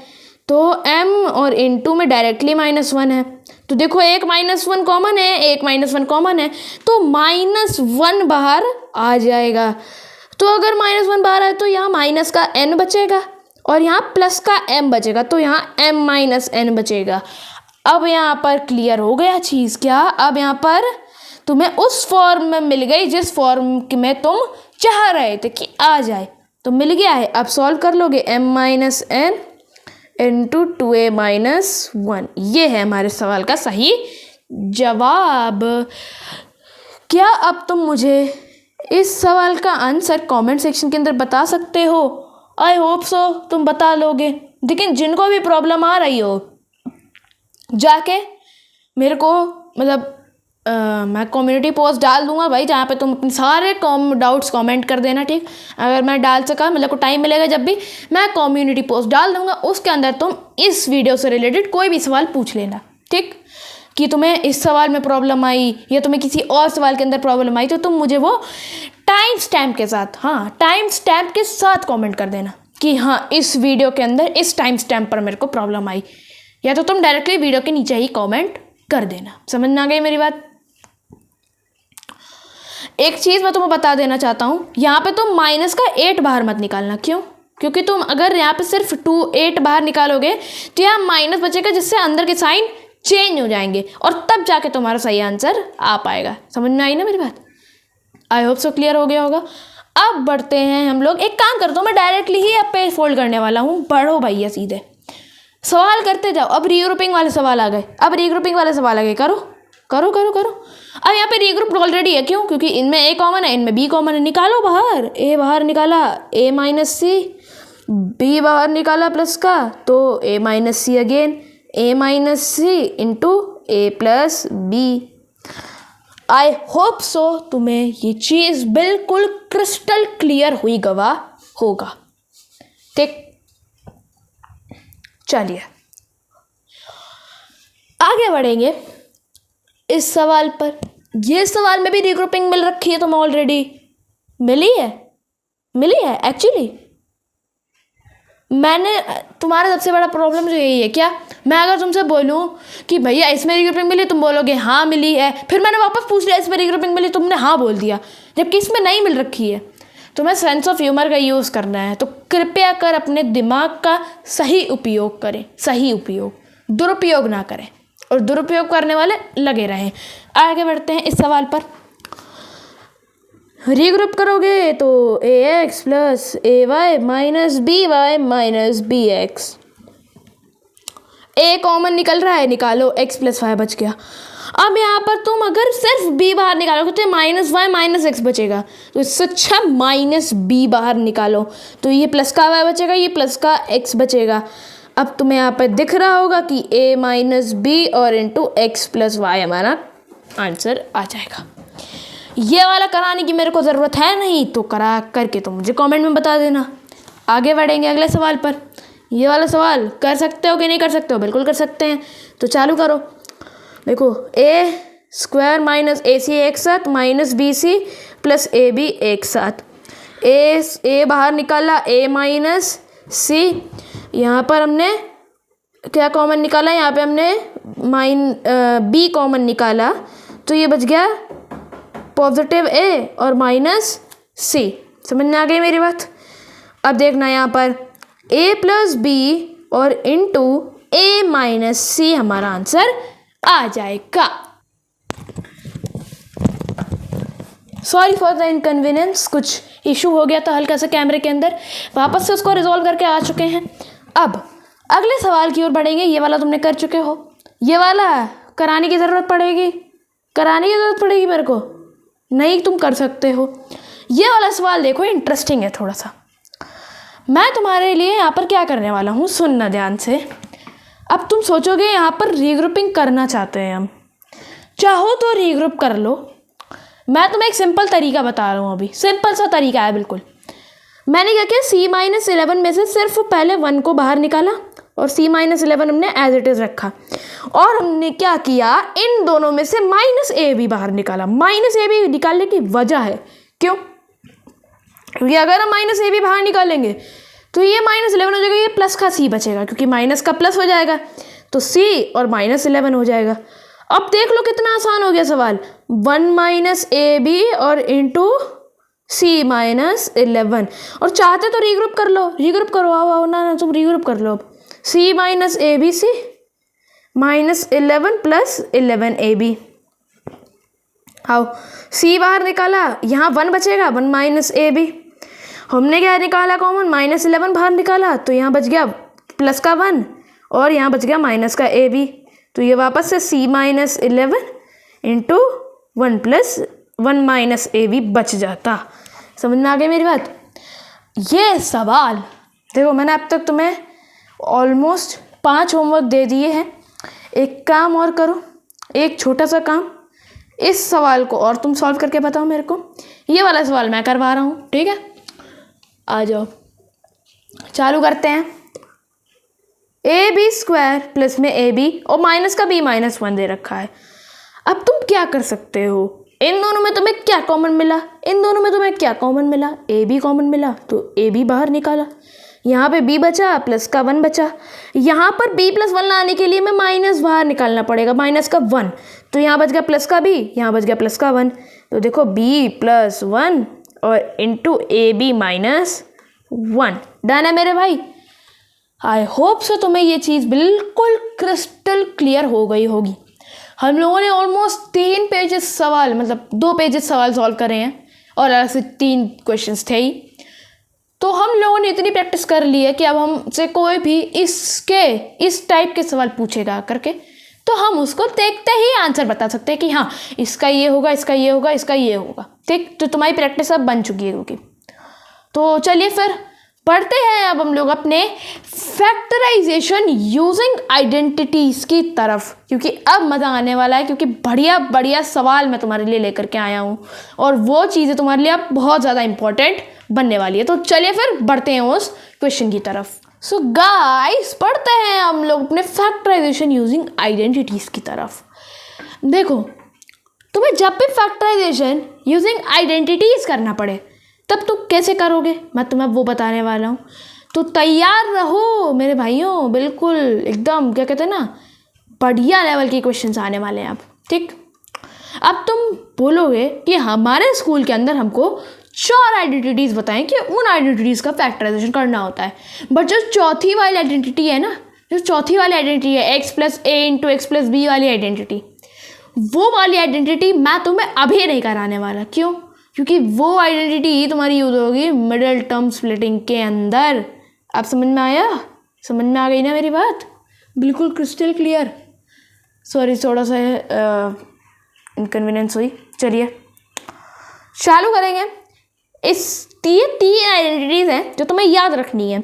तो m और इंटू में डायरेक्टली -1 है। तो देखो एक -1 कॉमन है, एक -1 कॉमन है, तो -1 बाहर आ जाएगा। तो अगर -1 बाहर आए तो यहाँ माइनस का n बचेगा और यहाँ प्लस का m बचेगा, तो यहाँ m माइनस n बचेगा। अब यहाँ पर क्लियर हो गया चीज़ क्या? अब यहाँ पर तुम्हें उस फॉर्म में मिल गई जिस फॉर्म में तुम चाह रहे थे कि आ जाए, तो मिल गया है। अब सॉल्व कर लोगे, m minus n into 2a minus 1। ये है हमारे सवाल का सही जवाब। क्या अब तुम मुझे इस सवाल का आंसर कमेंट सेक्शन के अंदर बता सकते हो? आई होप सो तुम बता लोगे। लेकिन जिनको भी प्रॉब्लम आ रही हो, जाके मेरे को मतलब मैं कम्युनिटी पोस्ट डाल दूंगा भाई, जहाँ पे तुम अपने सारे डाउट्स कमेंट कर देना। ठीक, अगर मैं डाल सका, मतलब को टाइम मिलेगा जब भी, मैं कम्युनिटी पोस्ट डाल दूंगा। उसके अंदर तुम इस वीडियो से रिलेटेड कोई भी सवाल पूछ लेना। ठीक, कि तुम्हें इस सवाल में प्रॉब्लम आई या तुम्हें किसी और सवाल के अंदर प्रॉब्लम आई, तो तुम मुझे वो टाइम स्टैम्प के साथ, हाँ टाइम स्टैम्प के साथ कॉमेंट कर देना कि हाँ इस वीडियो के अंदर इस टाइम स्टैम्प पर मेरे को प्रॉब्लम आई, या तो तुम डायरेक्टली वीडियो के नीचे ही कॉमेंट कर देना। समझ ना गई मेरी बात? एक चीज़ मैं तुम्हें बता देना चाहता हूँ, यहाँ पे तुम माइनस का 8 बाहर मत निकालना। क्यों? क्योंकि तुम अगर यहाँ पे सिर्फ 8 बाहर निकालोगे तो यहाँ माइनस बचेगा, जिससे अंदर के साइन चेंज हो जाएंगे और तब जाके तुम्हारा सही आंसर आ पाएगा। समझ में आई ना मेरी बात? आई होप सो क्लियर हो गया होगा। अब बढ़ते हैं हम लोग। एक काम करता हूँ, मैं डायरेक्टली ही अब पेज फोल्ड करने वाला हूँ। बढ़ो भैया, सीधे सवाल करते जाओ। अब रीग्रुपिंग वाले सवाल आ गए। करो। अब यहाँ पे रीग्रुप ऑलरेडी है। क्यों? क्योंकि इनमें ए कॉमन है, इनमें बी कॉमन है। निकालो बाहर, ए बाहर निकाला, ए माइनस सी, बी बाहर निकाला प्लस का, तो A minus C again, A minus C into A plus B. I hope so तुम्हें ये चीज़ बिल्कुल क्रिस्टल क्लियर हुई गवा होगा। ठीक, चलिए आगे बढ़ेंगे इस सवाल पर। ये सवाल में भी रीग्रुपिंग मिल रखी है तुम्हें ऑलरेडी। मिली है एक्चुअली। मैंने तुम्हारा सबसे बड़ा प्रॉब्लम जो यही है, क्या मैं अगर तुमसे बोलूं कि भैया इसमें रीग्रुपिंग मिली, तुम बोलोगे हाँ मिली है, फिर मैंने वापस पूछ लिया इसमें रीग्रुपिंग मिली, तुमने हाँ बोल दिया, जबकि इसमें नहीं मिल रखी है। तुम्हें सेंस ऑफ ह्यूमर का यूज़ करना है, तो कृपया कर अपने दिमाग का सही उपयोग करें, सही उपयोग, दुरुपयोग ना करें, और दुरुपयोग करने वाले लगे रहें। आगे बढ़ते हैं इस सवाल पर। रीग्रुप करोगे तो ax plus ay minus by minus bx, a common निकल रहा है, निकालो, x प्लस वाई बच गया। अब यहाँ पर तुम अगर सिर्फ b बाहर निकालोगे तो माइनस वाई माइनस एक्स बचेगा, तो इससे अच्छा माइनस b बाहर निकालो, तो ये प्लस का y बचेगा, ये प्लस का x बचेगा। अब तुम्हें यहाँ पर दिख रहा होगा कि a माइनस बी और इंटू एक्स प्लस वाई हमारा आंसर आ जाएगा। ये वाला कराने की मेरे को ज़रूरत है नहीं, तो करा करके तो मुझे कमेंट में बता देना। आगे बढ़ेंगे अगले सवाल पर। ये वाला सवाल कर सकते हो कि नहीं कर सकते हो? बिल्कुल कर सकते हैं, तो चालू करो। देखो, ए स्क्वायर माइनस ए सी एक साथ minus B C plus A B एक साथ, ए बाहर निकाला, ए माइनस सी, यहाँ पर हमने क्या कॉमन निकाला, यहाँ पे हमने बी कॉमन निकाला, तो ये बच गया पॉजिटिव ए और माइनस सी। समझ में आ गई मेरी बात? अब देखना यहाँ पर ए प्लस बी और इंटू ए माइनस सी हमारा आंसर आ जाएगा। सॉरी फॉर द इनकन्वीनियंस, कुछ इशू हो गया था हल्का सा कैमरे के अंदर, वापस से उसको रिजॉल्व करके आ चुके हैं। अब अगले सवाल की ओर बढ़ेंगे। ये वाला तुमने कर चुके हो, ये वाला कराने की ज़रूरत पड़ेगी, मेरे को नहीं, तुम कर सकते हो। ये वाला सवाल देखो, इंटरेस्टिंग है थोड़ा सा। मैं तुम्हारे लिए यहाँ पर क्या करने वाला हूँ, सुनना ध्यान से। अब तुम सोचोगे यहाँ पर रीग्रुपिंग करना चाहते हैं हम, चाहो तो रीग्रुप कर लो। मैं तुम्हें एक सिंपल तरीका बता रहा हूँ, अभी सिंपल सा तरीका है बिल्कुल। मैंने क्या किया, C माइनस 11 में से सिर्फ पहले 1 को बाहर निकाला और C माइनस 11 हमने एज इट इज़ रखा, और हमने क्या किया, इन दोनों में से माइनस ए भी बाहर निकाला। माइनस ए भी निकालने की वजह है, क्यों? क्योंकि अगर हम माइनस ए भी बाहर निकालेंगे तो ये माइनस 11 हो जाएगा, ये प्लस का C बचेगा, क्योंकि माइनस का प्लस हो जाएगा, तो C और माइनस 11 हो जाएगा। अब देख लो कितना आसान हो गया सवाल, 1 माइनस ए बी और इंटू C माइनस 11, और चाहते तो रीग्रुप कर लो, रीग्रुप करो, आओ ना तुम रीग्रुप कर लो। अब C minus A B C minus 11 plus 11 A B, आओ C बाहर निकाला, यहाँ 1 बचेगा, 1 माइनस ए बी। हमने क्या निकाला कॉमन, माइनस 11 बाहर निकाला, तो यहाँ बच गया प्लस का 1 और यहाँ बच गया माइनस का ए बी, तो ये वापस से C minus 11 into 1 plus 1 minus A B बच जाता। समझ में आ गई मेरी बात? ये सवाल देखो, मैंने अब तक तुम्हें ऑलमोस्ट 5 होमवर्क दे दिए हैं। एक काम और करो, एक छोटा सा काम, इस सवाल को और तुम सॉल्व करके बताओ मेरे को। ये वाला सवाल मैं करवा रहा हूँ, ठीक है? आ जाओ, चालू करते हैं। ए बी स्क्वायर प्लस में ए बी और माइनस का बी माइनस 1 दे रखा है। अब तुम क्या कर सकते हो, इन दोनों में तुम्हें क्या कॉमन मिला, इन दोनों में तुम्हें क्या कॉमन मिला, ए बी कॉमन मिला, तो ए बी बाहर निकाला, यहाँ पे b बचा, प्लस का 1 बचा। यहाँ पर b प्लस 1 लाने के लिए मैं माइनस बाहर निकालना पड़ेगा, माइनस का 1, तो यहाँ बच गया प्लस का b, यहाँ बच गया प्लस का 1, तो देखो b प्लस 1 और into A B minus 1। Done है मेरे भाई? आई होप सो तुम्हें ये चीज़ बिल्कुल क्रिस्टल क्लियर हो गई होगी। हम लोगों ने ऑलमोस्ट 3 पेजेस सवाल, मतलब 2 पेजेस सवाल सॉल्व करे हैं, और अलग से 3 क्वेश्चंस थे ही। तो हम लोगों ने इतनी प्रैक्टिस कर ली है कि अब हमसे कोई भी इस टाइप के सवाल पूछेगा करके, तो हम उसको देखते ही आंसर बता सकते हैं कि हाँ इसका ये होगा, इसका ये होगा, इसका ये होगा। ठीक, तो तुम्हारी प्रैक्टिस अब बन चुकी है क्योंकि। तो चलिए फिर पढ़ते हैं अब हम लोग अपने फैक्टराइजेशन यूजिंग आइडेंटिटीज़ की तरफ, क्योंकि अब मज़ा आने वाला है, क्योंकि बढ़िया बढ़िया सवाल मैं तुम्हारे लिए लेकर के आया हूँ और वो चीज़ें तुम्हारे लिए अब बहुत ज़्यादा इंपॉर्टेंट बनने वाली है। तो चलिए फिर बढ़ते हैं उस क्वेश्चन की तरफ। सो गाइस, पढ़ते हैं हम लोग अपने फैक्टराइजेशन यूजिंग आइडेंटिटीज़ की तरफ। देखो, तुम्हें जब भी फैक्टराइजेशन यूजिंग आइडेंटिटीज़ करना पड़े तब तुम कैसे करोगे, मैं तुम्हें वो बताने वाला हूँ। तो तैयार रहो मेरे भाइयों, बिल्कुल एकदम क्या कहते हैं ना, बढ़िया लेवल के क्वेश्चंस आने वाले हैं अब। ठीक, अब तुम बोलोगे कि हमारे स्कूल के अंदर हमको चार आइडेंटिटीज़ बताएं कि उन आइडेंटिटीज़ का फैक्टराइजेशन करना होता है। बट जो चौथी वाली आइडेंटिटी है ना, जो चौथी वाली आइडेंटिटी है x प्लस ए इंटू एक्स प्लस बी वाली आइडेंटिटी, वो वाली आइडेंटिटी मैं तुम्हें अभी नहीं कराने वाला। क्यों? क्योंकि वो आइडेंटिटी ही तुम्हारी यूज होगी मिडिल टर्म स्प्लिटिंग के अंदर। अब समझ में आया? समझ में आ गई ना मेरी बात? बिल्कुल क्रिस्टल क्लियर। सॉरी, थोड़ा सा इनकन्वीनियंस हुई। चलिए चालू करेंगे। ये तीन आइडेंटिटीज़ हैं जो तुम्हें याद रखनी है।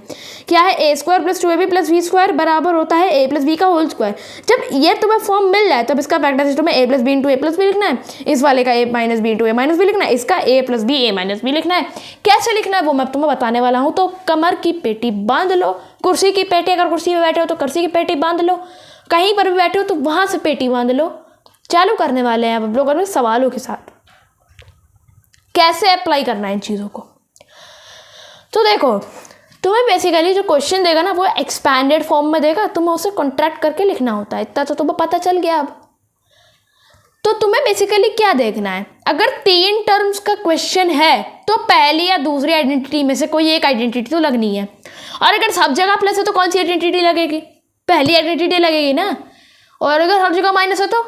क्या है? A square plus 2ab plus B square बराबर होता है ए प्लस बी का होल स्क्वायर। जब ये तुम्हें फॉर्म मिल जाए तब इसका फैक्टराइजेशन में ए plus B into A plus B लिखना है, इस वाले का ए माइनस बी इंटू ए माइनस बी लिखना है, इसका ए प्लस बी ए माइनस बी लिखना है। कैसे लिखना है वो मैं तुम्हें बताने वाला हूँ। तो कमर की पेटी बांध लो, कुर्सी की पेटी, अगर कुर्सी पर बैठे हो तो कुर्सी की पेटी बांध लो, कहीं पर भी बैठे हो तो वहाँ से पेटी बांध लो। चालू करने वाले हैं अब लोग अपने सवालों के साथ। कैसे अप्लाई करना है इन चीज़ों को। तो देखो, तुम्हें बेसिकली जो क्वेश्चन देगा ना वो एक्सपैंडेड फॉर्म में देगा, तुम्हें उसे कॉन्ट्रैक्ट करके लिखना होता है। इतना तो तुम्हें पता चल गया। अब तो तुम्हें बेसिकली क्या देखना है, अगर तीन टर्म्स का क्वेश्चन है तो पहली या दूसरी आइडेंटिटी में से कोई एक आइडेंटिटी तो लगनी है। और अगर सब जगह प्लस है तो कौन सी आइडेंटिटी लगेगी? पहली आइडेंटिटी लगेगी ना। और अगर हर जगह माइनस है तो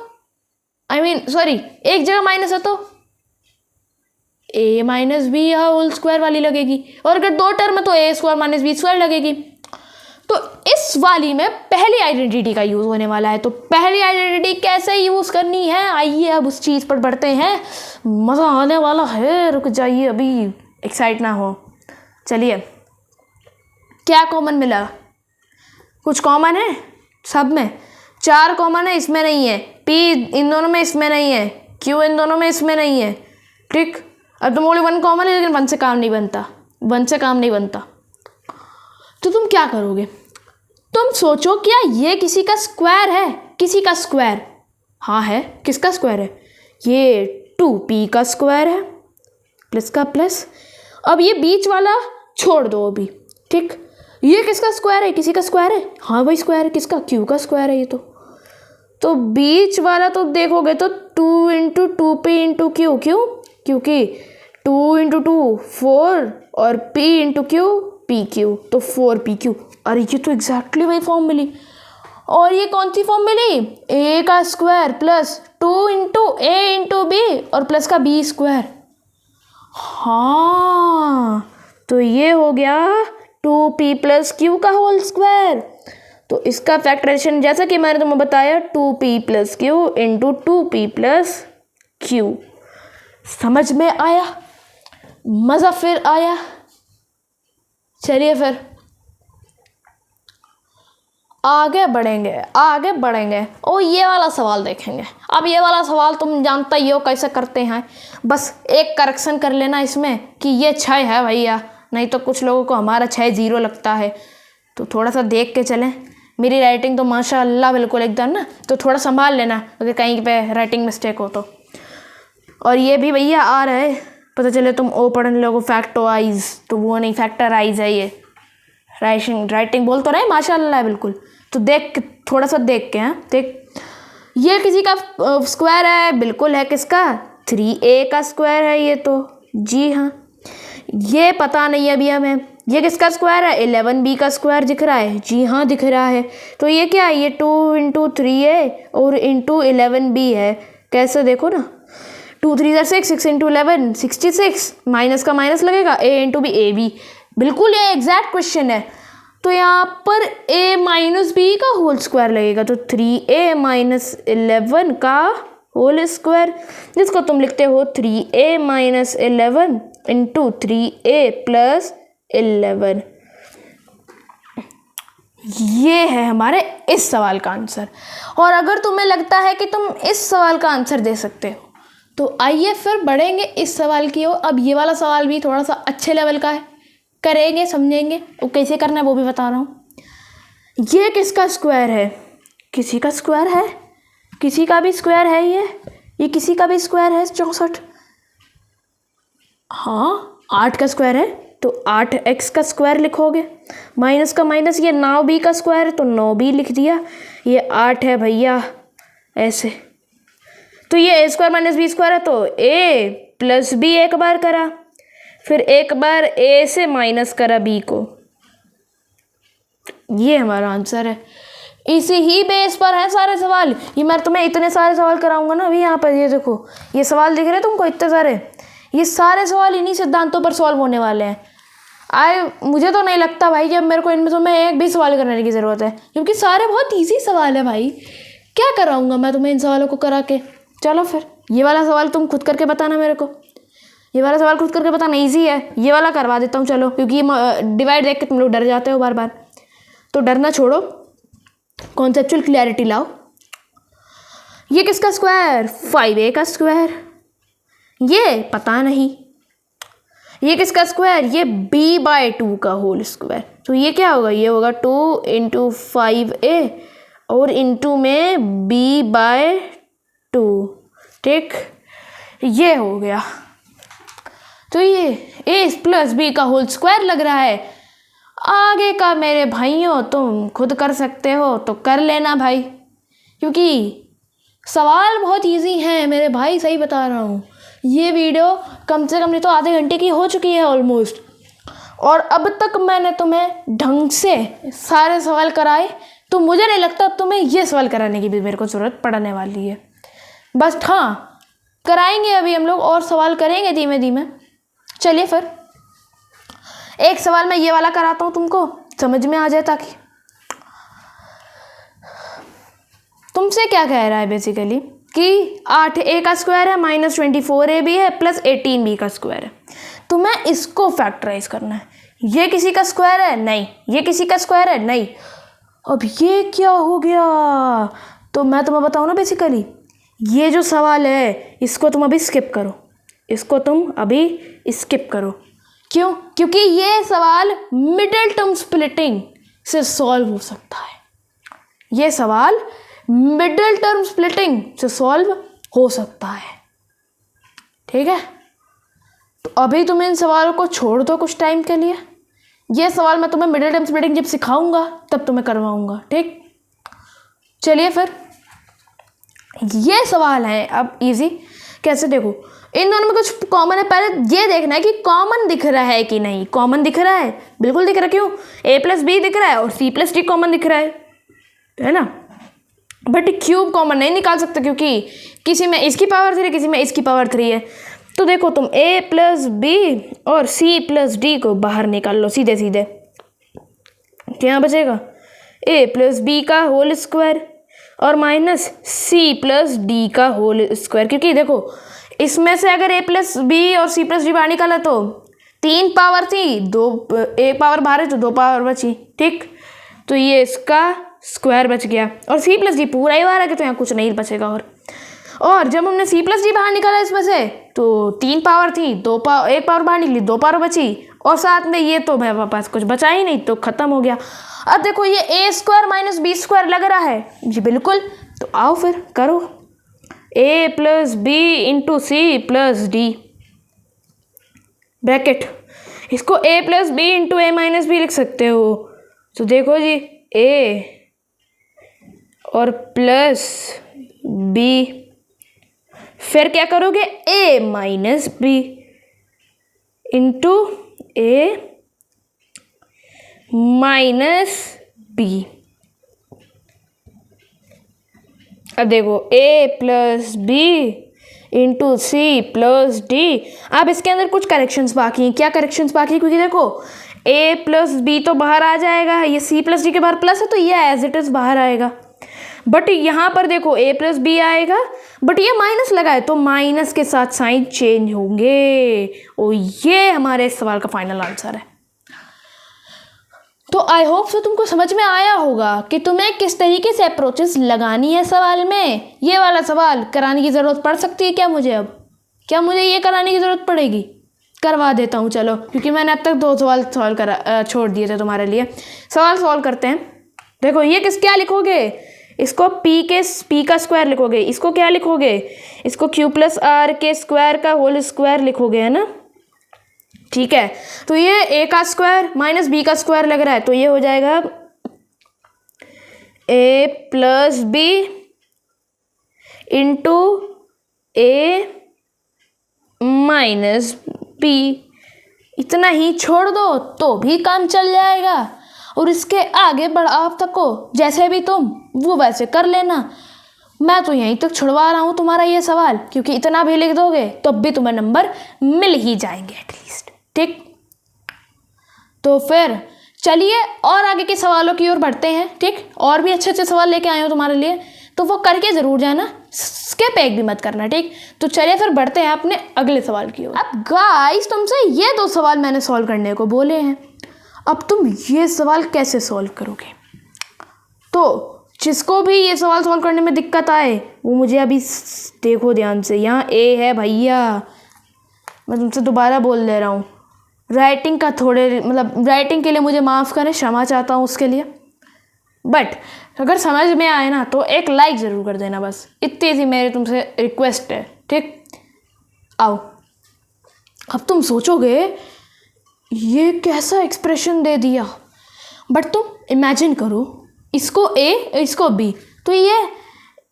एक जगह माइनस है तो ए माइनस बी या होल स्क्वायर वाली लगेगी। और अगर दो टर्म है तो ए स्क्वायर माइनस बी स्क्वायर लगेगी। तो इस वाली में पहली आइडेंटिटी का यूज़ होने वाला है। तो पहली आइडेंटिटी कैसे यूज़ करनी है, आइए अब उस चीज़ पर बढ़ते हैं। मज़ा आने वाला है, रुक जाइए अभी, एक्साइट ना हो। चलिए, क्या कॉमन मिला? कुछ कॉमन है सब में? 4 कॉमन है, इसमें नहीं है। पी इन दोनों में इसमें नहीं है, क्यू इन दोनों में इसमें नहीं है। ठीक, अब तुम बोले 1 कॉमन है, लेकिन 1 से काम नहीं बनता, 1 से काम नहीं बनता। तो तुम क्या करोगे? तुम सोचो, क्या ये किसी का स्क्वायर है? किसी का स्क्वायर? हाँ है। किसका स्क्वायर है? ये 2p का स्क्वायर है, प्लस का प्लस। अब ये बीच वाला छोड़ दो अभी। ठीक, ये किसका स्क्वायर है? किसी का स्क्वायर है। हाँ भाई स्क्वायर है। किसका? क्यू का स्क्वायर है ये तो बीच वाला तो देखोगे तो 2 इंटू 2p इंटू क्यू। क्यों? क्योंकि 2 इंटू 2 4 और p into Q P Q, तो 4pq। अरे ये तो एग्जैक्टली वही फॉर्म मिली। और ये कौन सी फॉर्म मिली? a का स्क्वायर प्लस 2 इंटू ए इंटू बी और प्लस का b स्क्वायर। हाँ, तो ये हो गया 2p प्लस क्यू का होल स्क्वायर। तो इसका फैक्टराइजेशन जैसा कि मैंने तुम्हें बताया 2p plus Q into 2p plus Q. समझ में आया? मज़ा फिर आया? चलिए फिर आगे बढ़ेंगे और ये वाला सवाल देखेंगे। अब ये वाला सवाल तुम जानता ही हो कैसे करते हैं। बस एक करेक्शन कर लेना इसमें कि ये 6 है भैया, नहीं तो कुछ लोगों को हमारा 6 0 लगता है। तो थोड़ा सा देख के चलें। मेरी राइटिंग तो माशाल्लाह बिल्कुल एकदम ना, तो थोड़ा संभाल लेना अगर कहीं पे राइटिंग मिस्टेक हो तो। और ये भी भैया आ रहा है, पता चले तुम ओ पढ़ने लोगो फैक्टराइज, तो वो नहीं, फैक्टराइज है ये। राइटिंग बोल तो रहे माशाल्लाह बिल्कुल। तो देख, थोड़ा सा देख के, हैं देख, ये किसी का स्क्वायर है, बिल्कुल है। किसका? 3a का स्क्वायर है ये तो, जी हाँ। ये पता नहीं अभी हमें ये किसका स्क्वायर है? 11b का स्क्वायर दिख रहा है, जी हाँ दिख रहा है। तो ये क्या है? ये 2 इंटू 3a और इंटू 11b है। कैसे देखो ना, 2 3 6, 6 इंटू 11 66, माइनस का माइनस लगेगा, a into B A B. बिल्कुल ये एग्जैक्ट क्वेश्चन है। तो यहाँ पर a माइनस बी का होल स्क्वायर लगेगा, तो 3a माइनस 11 का होल स्क्वायर, जिसको तुम लिखते हो 3a minus 11 into 3a plus 11। ये है हमारे इस सवाल का आंसर। और अगर तुम्हें लगता है कि तुम इस सवाल का आंसर दे सकते हो तो आइए फिर बढ़ेंगे इस सवाल की ओर। अब ये वाला सवाल भी थोड़ा सा अच्छे लेवल का है, करेंगे, समझेंगे। वो कैसे करना है वो भी बता रहा हूँ। ये किसका स्क्वायर है? किसी का स्क्वायर है, किसी का भी स्क्वायर है। ये किसी का भी स्क्वायर है, 64। हाँ, 8 का स्क्वायर है तो 8x का स्क्वायर लिखोगे, माइनस का माइनस, ये 9b का स्क्वायर है तो 9b लिख दिया। ये 8 है भैया, ऐसे। तो ये a square minus B square है तो a प्लस बी एक बार करा, फिर एक बार ए से माइनस करा बी को, ये हमारा आंसर है। इसी ही बेस पर है सारे सवाल। ये मैं तुम्हें इतने सारे सवाल कराऊंगा ना अभी। यहाँ पर ये देखो, ये सवाल दिख रहे हैं तुमको इतने सारे, ये सारे सवाल इन्हीं सिद्धांतों पर सॉल्व होने वाले हैं। मुझे तो नहीं लगता भाई कि अब मेरे को इनमें तुम्हें एक भी सवाल करने की ज़रूरत है, क्योंकि सारे बहुत ईजी सवाल है भाई। क्या कराऊंगा मैं तुम्हें इन सवालों को करा के। चलो फिर ये वाला सवाल तुम खुद करके बताना मेरे को, ये वाला सवाल खुद करके बताना, ईजी है। ये वाला करवा देता हूँ चलो, क्योंकि ये डिवाइड देख के तुम लोग डर जाते हो बार बार, तो डरना छोड़ो, कॉन्सेप्चुअल क्लैरिटी लाओ। ये किसका स्क्वायर? 5a का स्क्वायर। ये पता नहीं। ये किसका स्क्वायर? ये b/2 का होल स्क्वायर। तो ये क्या होगा? ये होगा 2 × 5a और इंटू में b/2। ठीक, ये हो गया। तो ये a + b का होल स्क्वायर लग रहा है। आगे का मेरे भाइयों तुम खुद कर सकते हो तो कर लेना भाई, क्योंकि सवाल बहुत इजी हैं मेरे भाई, सही बता रहा हूँ। ये वीडियो कम से कम नहीं तो आधे घंटे की हो चुकी है ऑलमोस्ट, और अब तक मैंने तुम्हें ढंग से सारे सवाल कराए, तो मुझे नहीं लगता तुम्हें ये सवाल कराने की भी मेरे को ज़रूरत पड़ने वाली है। बस हाँ, कराएंगे अभी हम लोग और सवाल करेंगे धीमे धीमे। चलिए फिर एक सवाल मैं ये वाला कराता हूँ, तुमको समझ में आ जाए, ताकि तुमसे क्या कह रहा है बेसिकली कि 8a का स्क्वायर है -24ab है प्लस 18b का स्क्वायर है। तुम्हें इसको फैक्टराइज करना है। ये किसी का स्क्वायर है? नहीं। ये किसी का स्क्वायर है? नहीं। अब ये क्या हो गया? तो मैं तुम्हें बताऊँ ना, बेसिकली ये जो सवाल है इसको तुम अभी स्किप करो, इसको तुम अभी स्किप करो। क्यों? क्योंकि ये सवाल मिडिल टर्म स्प्लिटिंग से सॉल्व हो सकता है। ये सवाल मिडिल टर्म स्प्लिटिंग से सॉल्व हो सकता है। ठीक है, तो अभी तुम इन सवालों को छोड़ दो कुछ टाइम के लिए। ये सवाल मैं तुम्हें मिडिल टर्म स्प्लिटिंग जब सिखाऊंगा तब तुम्हें करवाऊंगा। ठीक, चलिए फिर ये सवाल है अब इजी। कैसे? देखो, इन दोनों में कुछ कॉमन है। पहले ये देखना है कि कॉमन दिख रहा है कि नहीं। कॉमन दिख रहा है, बिल्कुल दिख रहा है। क्यों? a + b दिख रहा है और c + d कॉमन दिख रहा है ना। बट क्यूब कॉमन नहीं निकाल सकते, क्योंकि किसी में इसकी पावर 3 किसी में इसकी पावर 3 है। तो देखो, तुम a + b और c + d को बाहर निकाल लो सीधे सीधे। क्या बचेगा? a + b का होल स्क्वायर और -c + d का होल स्क्वायर। क्योंकि देखो, इसमें से अगर a + b और c + d बाहर निकाला तो 3 पावर थी, 1 पावर बाहर है तो 2 पावर बची। ठीक, तो ये इसका स्क्वायर बच गया और c + d पूरा ही बाहर आ गया, तो यहाँ कुछ नहीं बचेगा। और जब हमने c + d बाहर निकाला इसमें से, तो 3 पावर थी, 1 पावर बाहर निकली, 2 पावर बची, और साथ में ये तो मेरे पास कुछ बचा ही नहीं, तो ख़त्म हो गया। अब देखो, ये a² - b² लग रहा है जी, बिल्कुल। तो आओ फिर करो, a + b × c + d bracket. इसको a + b × a - b लिख सकते हो। तो देखो जी, a और प्लस b, फिर क्या करोगे? a - b × a - b। अब देखो, a + b × c + d। अब इसके अंदर कुछ करेक्शंस बाकी हैं। क्या करेक्शंस बाकी हैं? क्योंकि देखो, a + b तो बाहर आ जाएगा, ये c + d के बाहर प्लस है तो ये एज इट इज़ बाहर आएगा। बट यहाँ पर देखो, a + b आएगा, बट ये माइनस लगा है तो माइनस के साथ साइन चेंज होंगे। और ये हमारे इस सवाल का फाइनल आंसर है। तो आई होप सो तुमको समझ में आया होगा कि तुम्हें किस तरीके से अप्रोचेस लगानी है सवाल में। ये वाला सवाल कराने की ज़रूरत पड़ सकती है क्या मुझे? अब क्या मुझे ये कराने की ज़रूरत पड़ेगी? करवा देता हूँ चलो, क्योंकि मैंने अब तक 2 सवाल छोड़ दिए थे तुम्हारे लिए। सवाल सॉल्व करते हैं। देखो, ये क्या लिखोगे? इसको p का स्क्वायर लिखोगे। इसको क्या लिखोगे? इसको q + r के स्क्वायर का होल स्क्वायर लिखोगे, है ना। ठीक है, तो ये a का स्क्वायर - b का स्क्वायर लग रहा है, तो ये हो जाएगा a + b × a - b इतना ही छोड़ दो तो भी काम चल जाएगा, और इसके आगे बढ़ा सको जैसे भी तुम वो वैसे कर लेना। मैं तो यहीं तक छुड़वा रहा हूँ तुम्हारा ये सवाल, क्योंकि इतना भी लिख दोगे तो भी तुम्हें नंबर मिल ही जाएंगे एटलीस्ट। ठीक, तो फिर चलिए और आगे के सवालों की ओर बढ़ते हैं। ठीक, और भी अच्छे अच्छे सवाल लेके आए हो तुम्हारे लिए, तो वो करके ज़रूर जाना, स्किप एक भी मत करना। ठीक, तो चलिए फिर बढ़ते हैं अपने अगले सवाल की ओर। अब गाइस तुमसे ये 2 सवाल मैंने सॉल्व करने को बोले हैं, अब तुम ये सवाल कैसे सॉल्व करोगे? तो जिसको भी ये सवाल सॉल्व करने में दिक्कत आए वो मुझे अभी देखो ध्यान से, यहाँ ए है भैया, मैं तुमसे दोबारा बोल दे रहा हूँ, राइटिंग का थोड़े राइटिंग के लिए मुझे माफ़ करें, क्षमा चाहता हूँ उसके लिए, बट अगर समझ में आए ना तो एक लाइक ज़रूर कर देना, बस इतनी सी मेरी तुमसे रिक्वेस्ट है। ठीक, आओ अब तुम सोचोगे ये कैसा एक्सप्रेशन दे दिया, बट तुम इमेजिन करो इसको ए इसको बी, तो ये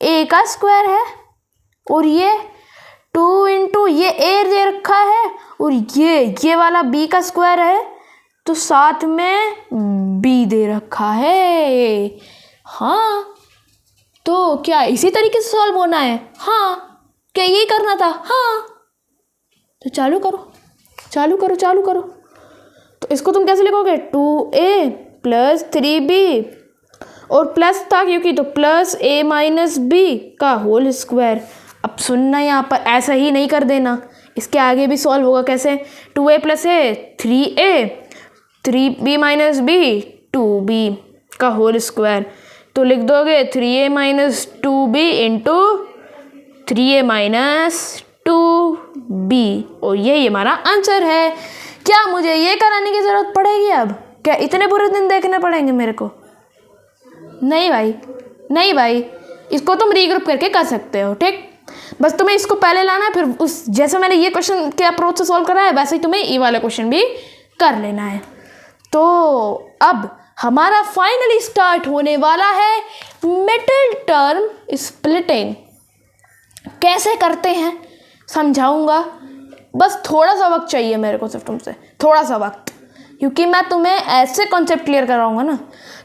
ए का स्क्वायर है और ये 2 इंटू ये ए दे रखा है और ये वाला बी का स्क्वायर है, तो साथ में बी दे रखा है। हाँ, तो क्या इसी तरीके से सॉल्व होना है? हाँ, क्या यही करना था? हाँ, तो चालू करो चालू करो चालू करो। तो इसको तुम कैसे लिखोगे? 2a प्लस 3b, और प्लस था क्योंकि, तो प्लस a माइनस बी का होल स्क्वायर। अब सुनना, यहाँ पर ऐसा ही नहीं कर देना, इसके आगे भी सॉल्व होगा कैसे? 2a plus a 3a, 3b minus b 2b का होल स्क्वायर, तो लिख दोगे 3a minus 2b into 3a minus 2b, और ये हमारा आंसर है। क्या मुझे ये कराने की ज़रूरत पड़ेगी अब? क्या इतने बुरे दिन देखने पड़ेंगे मेरे को? नहीं भाई, नहीं भाई, इसको तुम रीग्रुप करके कर सकते हो। ठीक, बस तुम्हें इसको पहले लाना है, फिर उस जैसे मैंने ये क्वेश्चन के अप्रोच से सॉल्व करा है वैसे ही तुम्हें ये वाला क्वेश्चन भी कर लेना है। तो अब हमारा फाइनली स्टार्ट होने वाला है मिडिल टर्म स्प्लिटिंग। कैसे करते हैं समझाऊंगा, बस थोड़ा सा वक्त चाहिए मेरे को, सिर्फ तुमसे थोड़ा सा वक्त, क्योंकि मैं तुम्हें ऐसे कॉन्सेप्ट क्लियर कराऊंगा ना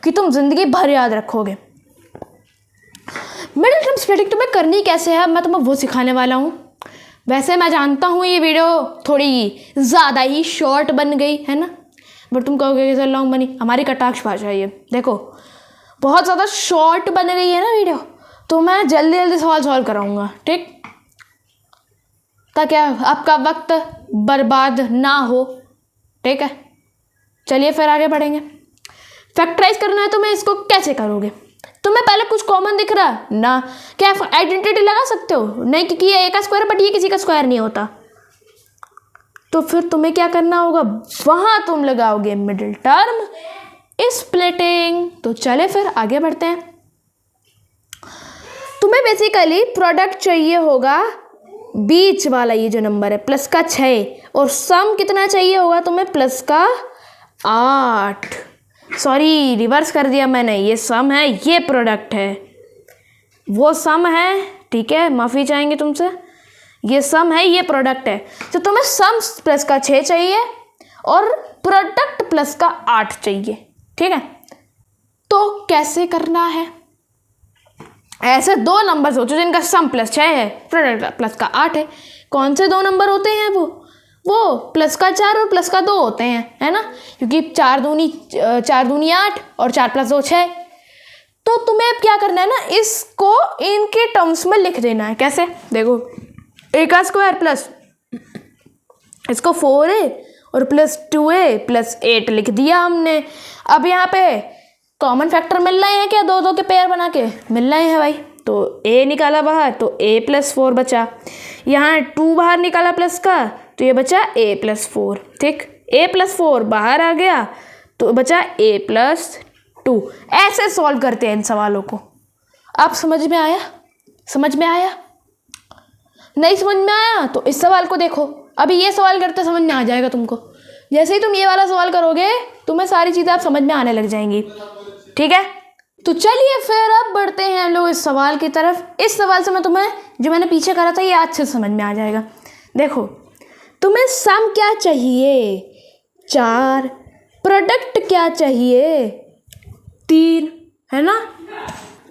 कि तुम जिंदगी भर याद रखोगे। मिडिल टर्म स्प्लिटिंग तुम्हें करनी कैसे है मैं तुम्हें वो सिखाने वाला हूँ। वैसे मैं जानता हूँ ये वीडियो थोड़ी ज़्यादा ही शॉर्ट बन गई है ना, बट तुम कहोगे कि सर लॉन्ग बनी, हमारी कटाक्ष भाषा है ये। देखो बहुत ज़्यादा शॉर्ट बन गई है ना वीडियो, तो मैं जल्दी जल्दी सवाल सॉल्व कराऊंगा। ठीक, ताकि आपका वक्त बर्बाद ना हो। ठीक है, चलिए फिर आगे बढ़ेंगे। फैक्टराइज करना है तुम्हें, इसको कैसे करोगे? तुम्हें पहले कुछ कॉमन दिख रहा ना? क्या आइडेंटिटी लगा सकते हो? नहीं, क्योंकि ये ए का स्क्वायर बट ये किसी का स्क्वायर नहीं होता। तो फिर तुम्हें क्या करना होगा? वहां तुम लगाओगे मिडिल टर्म स्प्लिटिंग। तो चले फिर आगे बढ़ते हैं। तुम्हें बेसिकली प्रोडक्ट चाहिए होगा बीच वाला, ये जो नंबर है प्लस का 6, और सम कितना चाहिए होगा तुम्हें? प्लस का 8। सॉरी, रिवर्स कर दिया मैंने, ये सम है, ये प्रोडक्ट है, वो सम है। ठीक है, माफ़ी चाहेंगे तुमसे, ये सम है, ये प्रोडक्ट है। तो तुम्हें सम प्लस का 6 चाहिए और प्रोडक्ट प्लस का 8 चाहिए। ठीक है, तो कैसे करना है? ऐसे 2 नंबर सोचो जिनका सम प्लस 6 है, प्रोडक्ट प्लस का 8 है। कौन से 2 नंबर होते हैं? वो प्लस का 4 और प्लस का 2 होते हैं, है ना, क्योंकि 4 दूनी 8 और 4 प्लस 2 6। तो तुम्हें अब क्या करना है ना, इसको इनके टर्म्स में लिख देना है। कैसे? देखो, ए का स्क्वायर प्लस इसको 4a और प्लस 2a प्लस 8 लिख दिया हमने। अब यहाँ पे कॉमन फैक्टर मिल रहे हैं क्या? 2 के पेयर बना के मिल रहे हैं भाई। तो a निकाला बाहर तो a प्लस 4 बचा, यहाँ 2 बाहर निकाला प्लस का तो ये बचा a प्लस 4। ठीक, a प्लस 4 बाहर आ गया तो बचा a प्लस 2। ऐसे सॉल्व करते हैं इन सवालों को। आप समझ में आया? समझ में आया? नहीं समझ में आया तो इस सवाल को देखो, अभी ये सवाल करते समझ में आ जाएगा तुमको। जैसे ही तुम ये वाला सवाल करोगे तुम्हें सारी चीज़ें आप समझ में आने लग जाएंगी। ठीक है, तो चलिए फिर अब बढ़ते हैं हम लोग इस सवाल की तरफ। इस सवाल से मैं तुम्हें जो मैंने पीछे करा था ये अच्छे से समझ में आ जाएगा। देखो, तुम्हें सम क्या चाहिए? 4, प्रोडक्ट क्या चाहिए 3, है ना।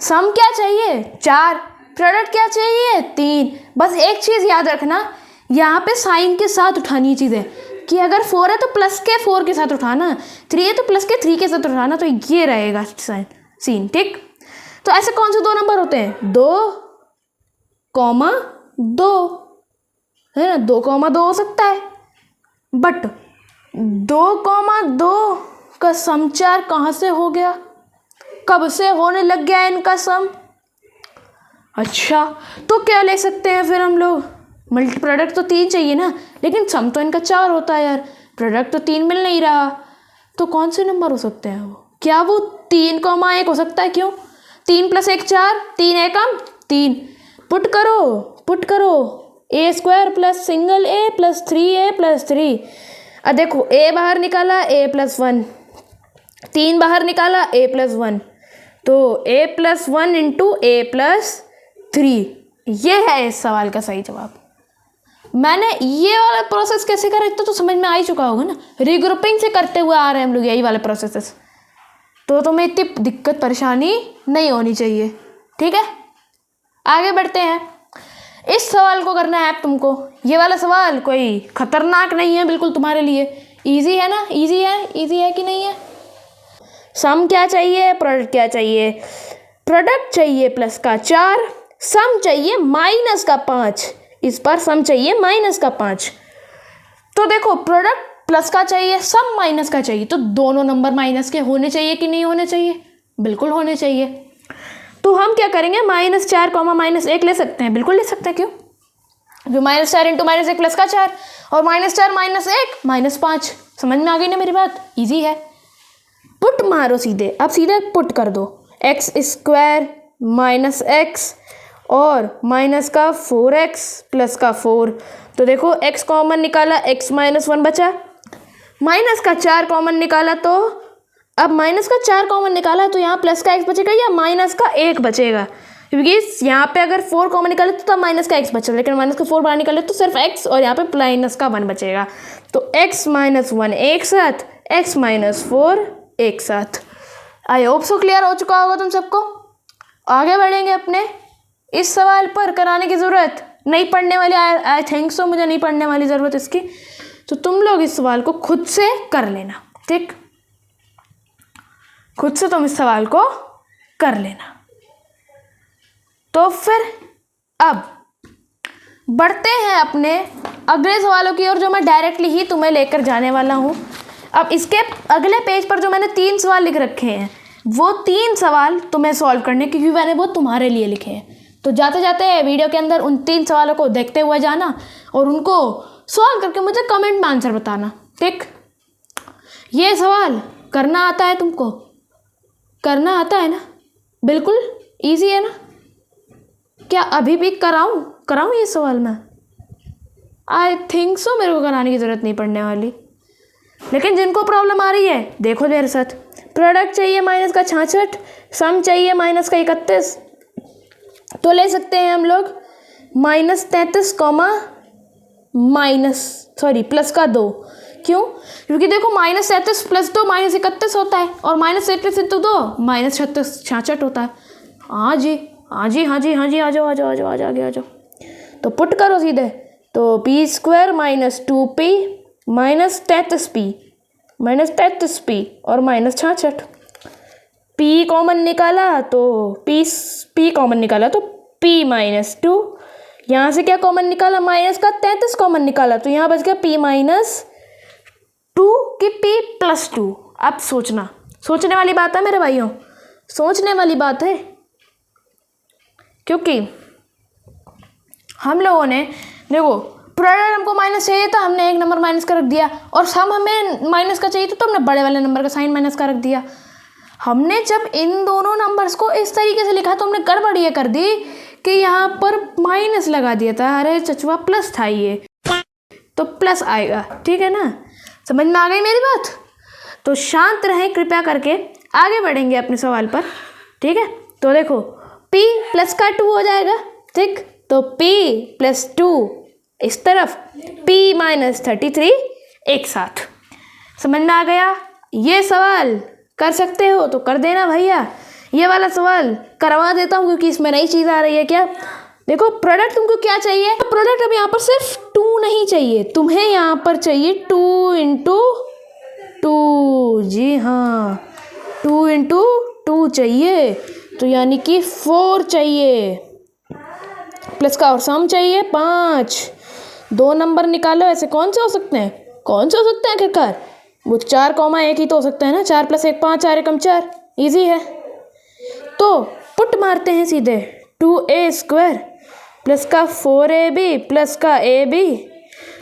सम क्या चाहिए 4, प्रोडक्ट क्या चाहिए 3। बस एक चीज़ याद रखना, यहाँ पे साइन के साथ उठानी चीज़ें कि अगर 4 है तो प्लस के 4 के साथ उठाना, 3 है तो प्लस के 3 के साथ उठाना, तो ये रहेगा सीन, ठीक। तो ऐसे कौन से 2 नंबर होते हैं 2,2, है ना। 2,2 हो सकता है, बट 2,2 का सम 4 कहाँ से हो गया, कब से होने लग गया इनका सम। अच्छा, तो क्या ले सकते हैं फिर हम लोग, मल्टी प्रोडक्ट तो 3 चाहिए ना, लेकिन सम तो इनका 4 होता है यार, प्रोडक्ट तो 3 मिल नहीं रहा, तो कौन से नंबर हो सकते हैं वो, क्या वो 3,1 हो सकता है, क्यों 3 + 1 4, 3 एकम 3, पुट करो a² plus single a plus 3a plus 3। अब देखो a बाहर निकाला a + 1, 3 बाहर निकाला a + 1, तो a + 1 इंटू a + 3, ये है इस सवाल का सही जवाब। मैंने ये वाला प्रोसेस कैसे करा तो समझ में आ ही चुका होगा ना, रीग्रुपिंग से करते हुए आ रहे हैं हम लोग यही वाले प्रोसेसेस, तो तुम्हें इतनी दिक्कत परेशानी नहीं होनी चाहिए, ठीक है। आगे बढ़ते हैं, इस सवाल को करना है अब तुमको। ये वाला सवाल कोई खतरनाक नहीं है बिल्कुल तुम्हारे लिए, इजी है ना, इजी है कि नहीं है। सम क्या चाहिए, प्रोडक्ट क्या चाहिए, प्रोडक्ट चाहिए प्लस का 4, सम चाहिए माइनस का 5, इस बार सम चाहिए माइनस का 5। तो देखो प्रोडक्ट प्लस का चाहिए, सम माइनस का चाहिए, तो दोनों नंबर माइनस के होने चाहिए कि नहीं होने चाहिए, बिल्कुल होने चाहिए। तो हम क्या करेंगे, -4, -1 ले सकते हैं, बिल्कुल ले सकते हैं, क्यों, जो -4 इंटू -1 प्लस का 4, और -4 -1 -5, समझ में आ गई ना मेरी बात, इजी है। पुट मारो सीधे, अब सीधे पुट कर दो, x² - x और माइनस का 4x प्लस का 4, तो देखो x कॉमन निकाला, x - 1 बचा, माइनस का 4 कॉमन निकाला, तो अब माइनस का 4 कॉमन निकाला तो यहाँ प्लस का x बचेगा या माइनस का 1 बचेगा, क्योंकि यहाँ पे अगर 4 कॉमन निकाले तो तब माइनस का x बचा, लेकिन माइनस का 4 बाहर निकाले तो सिर्फ x और यहाँ पे माइनस का 1 बचेगा, तो x - 1 एक साथ, x - 4 एक साथ। आई होप सो क्लियर हो चुका होगा तुम सबको। आगे बढ़ेंगे अपने, इस सवाल पर कराने की ज़रूरत नहीं पढ़ने वाली, आई थिंक सो मुझे नहीं पढ़ने वाली ज़रूरत इसकी, तो तुम लोग इस सवाल को खुद से कर लेना, ठीक, खुद से तुम इस सवाल को कर लेना। तो फिर अब बढ़ते हैं अपने अगले सवालों की ओर, जो मैं डायरेक्टली ही तुम्हें लेकर जाने वाला हूँ। अब इसके अगले पेज पर जो मैंने 3 सवाल लिख रखे हैं, वो 3 सवाल तुम्हें सॉल्व करने, क्योंकि मैंने वो तुम्हारे लिए लिखे हैं, तो जाते जाते वीडियो के अंदर उन 3 सवालों को देखते हुए जाना और उनको सॉल्व करके मुझे कमेंट में आंसर बताना, ठीक। ये सवाल करना आता है तुमको, करना आता है ना, बिल्कुल इजी है ना। क्या अभी भी कराऊं ये सवाल मैं, आई थिंक सो मेरे को कराने की ज़रूरत नहीं पड़ने वाली, लेकिन जिनको प्रॉब्लम आ रही है देखो मेरे साथ। प्रोडक्ट चाहिए माइनस का 66, सम चाहिए माइनस का 31, तो ले सकते हैं हम लोग -33 प्लस का 2, क्यों, क्योंकि देखो -33 + 2 -31 होता है, और -33 × 2 -66 होता है। हाँ जी, आ जाओ आ जाओ। तो पुट करो सीधे, तो p² - 2p -33p और -66, p कॉमन निकाला तो p कॉमन निकाला तो p - 2, यहाँ से क्या कॉमन निकाला, माइनस का 33 कॉमन निकाला, तो यहाँ बच गया p - 2 कि p + 2। अब सोचने वाली बात है मेरे भाइयों, सोचने वाली बात है, क्योंकि हम लोगों ने देखो प्रोडक्ट हमको माइनस चाहिए था, हमने एक नंबर माइनस का रख दिया, और सम हमें माइनस का चाहिए तो हमने बड़े वाले नंबर का साइन माइनस का रख दिया। हमने जब इन दोनों नंबर्स को इस तरीके से लिखा तो हमने गड़बड़ ये कर दी कि यहाँ पर माइनस लगा दिया था, अरे चचवा प्लस था ये, तो प्लस आएगा, ठीक है ना, समझ में आ गई मेरी बात। तो शांत रहें कृपया करके, आगे बढ़ेंगे अपने सवाल पर, ठीक है। तो देखो p प्लस का 2 हो जाएगा, ठीक, तो p + 2 इस तरफ, p - 33 एक साथ। समझ में आ गया? ये सवाल कर सकते हो तो कर देना भैया। ये वाला सवाल करवा देता हूँ क्योंकि इसमें नई चीज़ आ रही है। क्या? देखो प्रोडक्ट तुमको क्या चाहिए? प्रोडक्ट अब यहाँ पर सिर्फ 2 नहीं चाहिए, तुम्हें यहाँ पर चाहिए 2 इंटू 2। जी हाँ, 2 इंटू 2 चाहिए, तो यानी कि 4 चाहिए। प्लस का और सम चाहिए 5। 2 नंबर निकालो, ऐसे कौन से हो सकते हैं? कौन से हो सकते हैं आखिरकार? वो 4, 1 ही तो हो सकता है ना। 4 + 1 5, 4 एकम 4, ईजी है। तो पुट मारते हैं सीधे। 2a² प्लस का 4ab प्लस का ab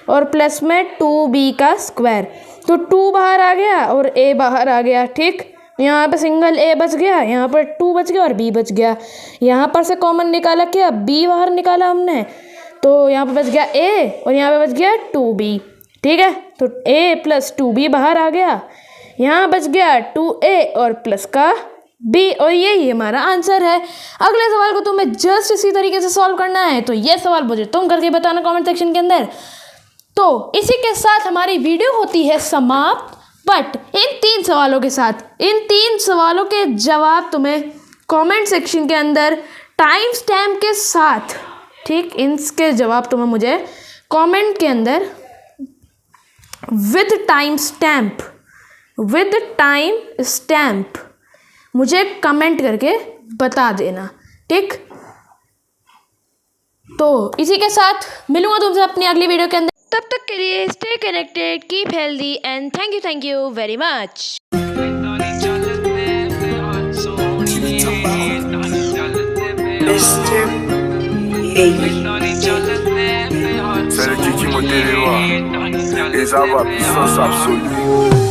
और प्लस में 2b का स्क्वायर। तो 2 बाहर आ गया और a बाहर आ गया। ठीक, यहाँ पर सिंगल a बच गया, यहाँ पर 2 बच गया और b बच गया। यहाँ पर से कॉमन निकाला, क्या b बाहर निकाला हमने, तो यहाँ पर बच गया a और यहाँ पे बच गया 2b। ठीक है, तो a + 2b बाहर आ गया, यहाँ बच गया 2a और प्लस का b, और यही हमारा आंसर है। अगले सवाल को तुम्हें जस्ट इसी तरीके से सॉल्व करना है, तो ये सवाल मुझे तुम करके बताना कमेंट सेक्शन के अंदर। तो इसी के साथ हमारी वीडियो होती है समाप्त, बट इन 3 सवालों के साथ, इन 3 सवालों के जवाब तुम्हें कमेंट सेक्शन के अंदर टाइम स्टैम्प के साथ, ठीक, इनके जवाब तुम्हें मुझे कमेंट के अंदर विद टाइम स्टैम्प मुझे कमेंट करके बता देना। ठीक, तो इसी के साथ मिलूंगा तुमसे अपनी अगली वीडियो के अंदर। तब तक के लिए stay connected, keep healthy and thank you very much. C'est le Kiki Moteleva, les Ava, puissance absolue.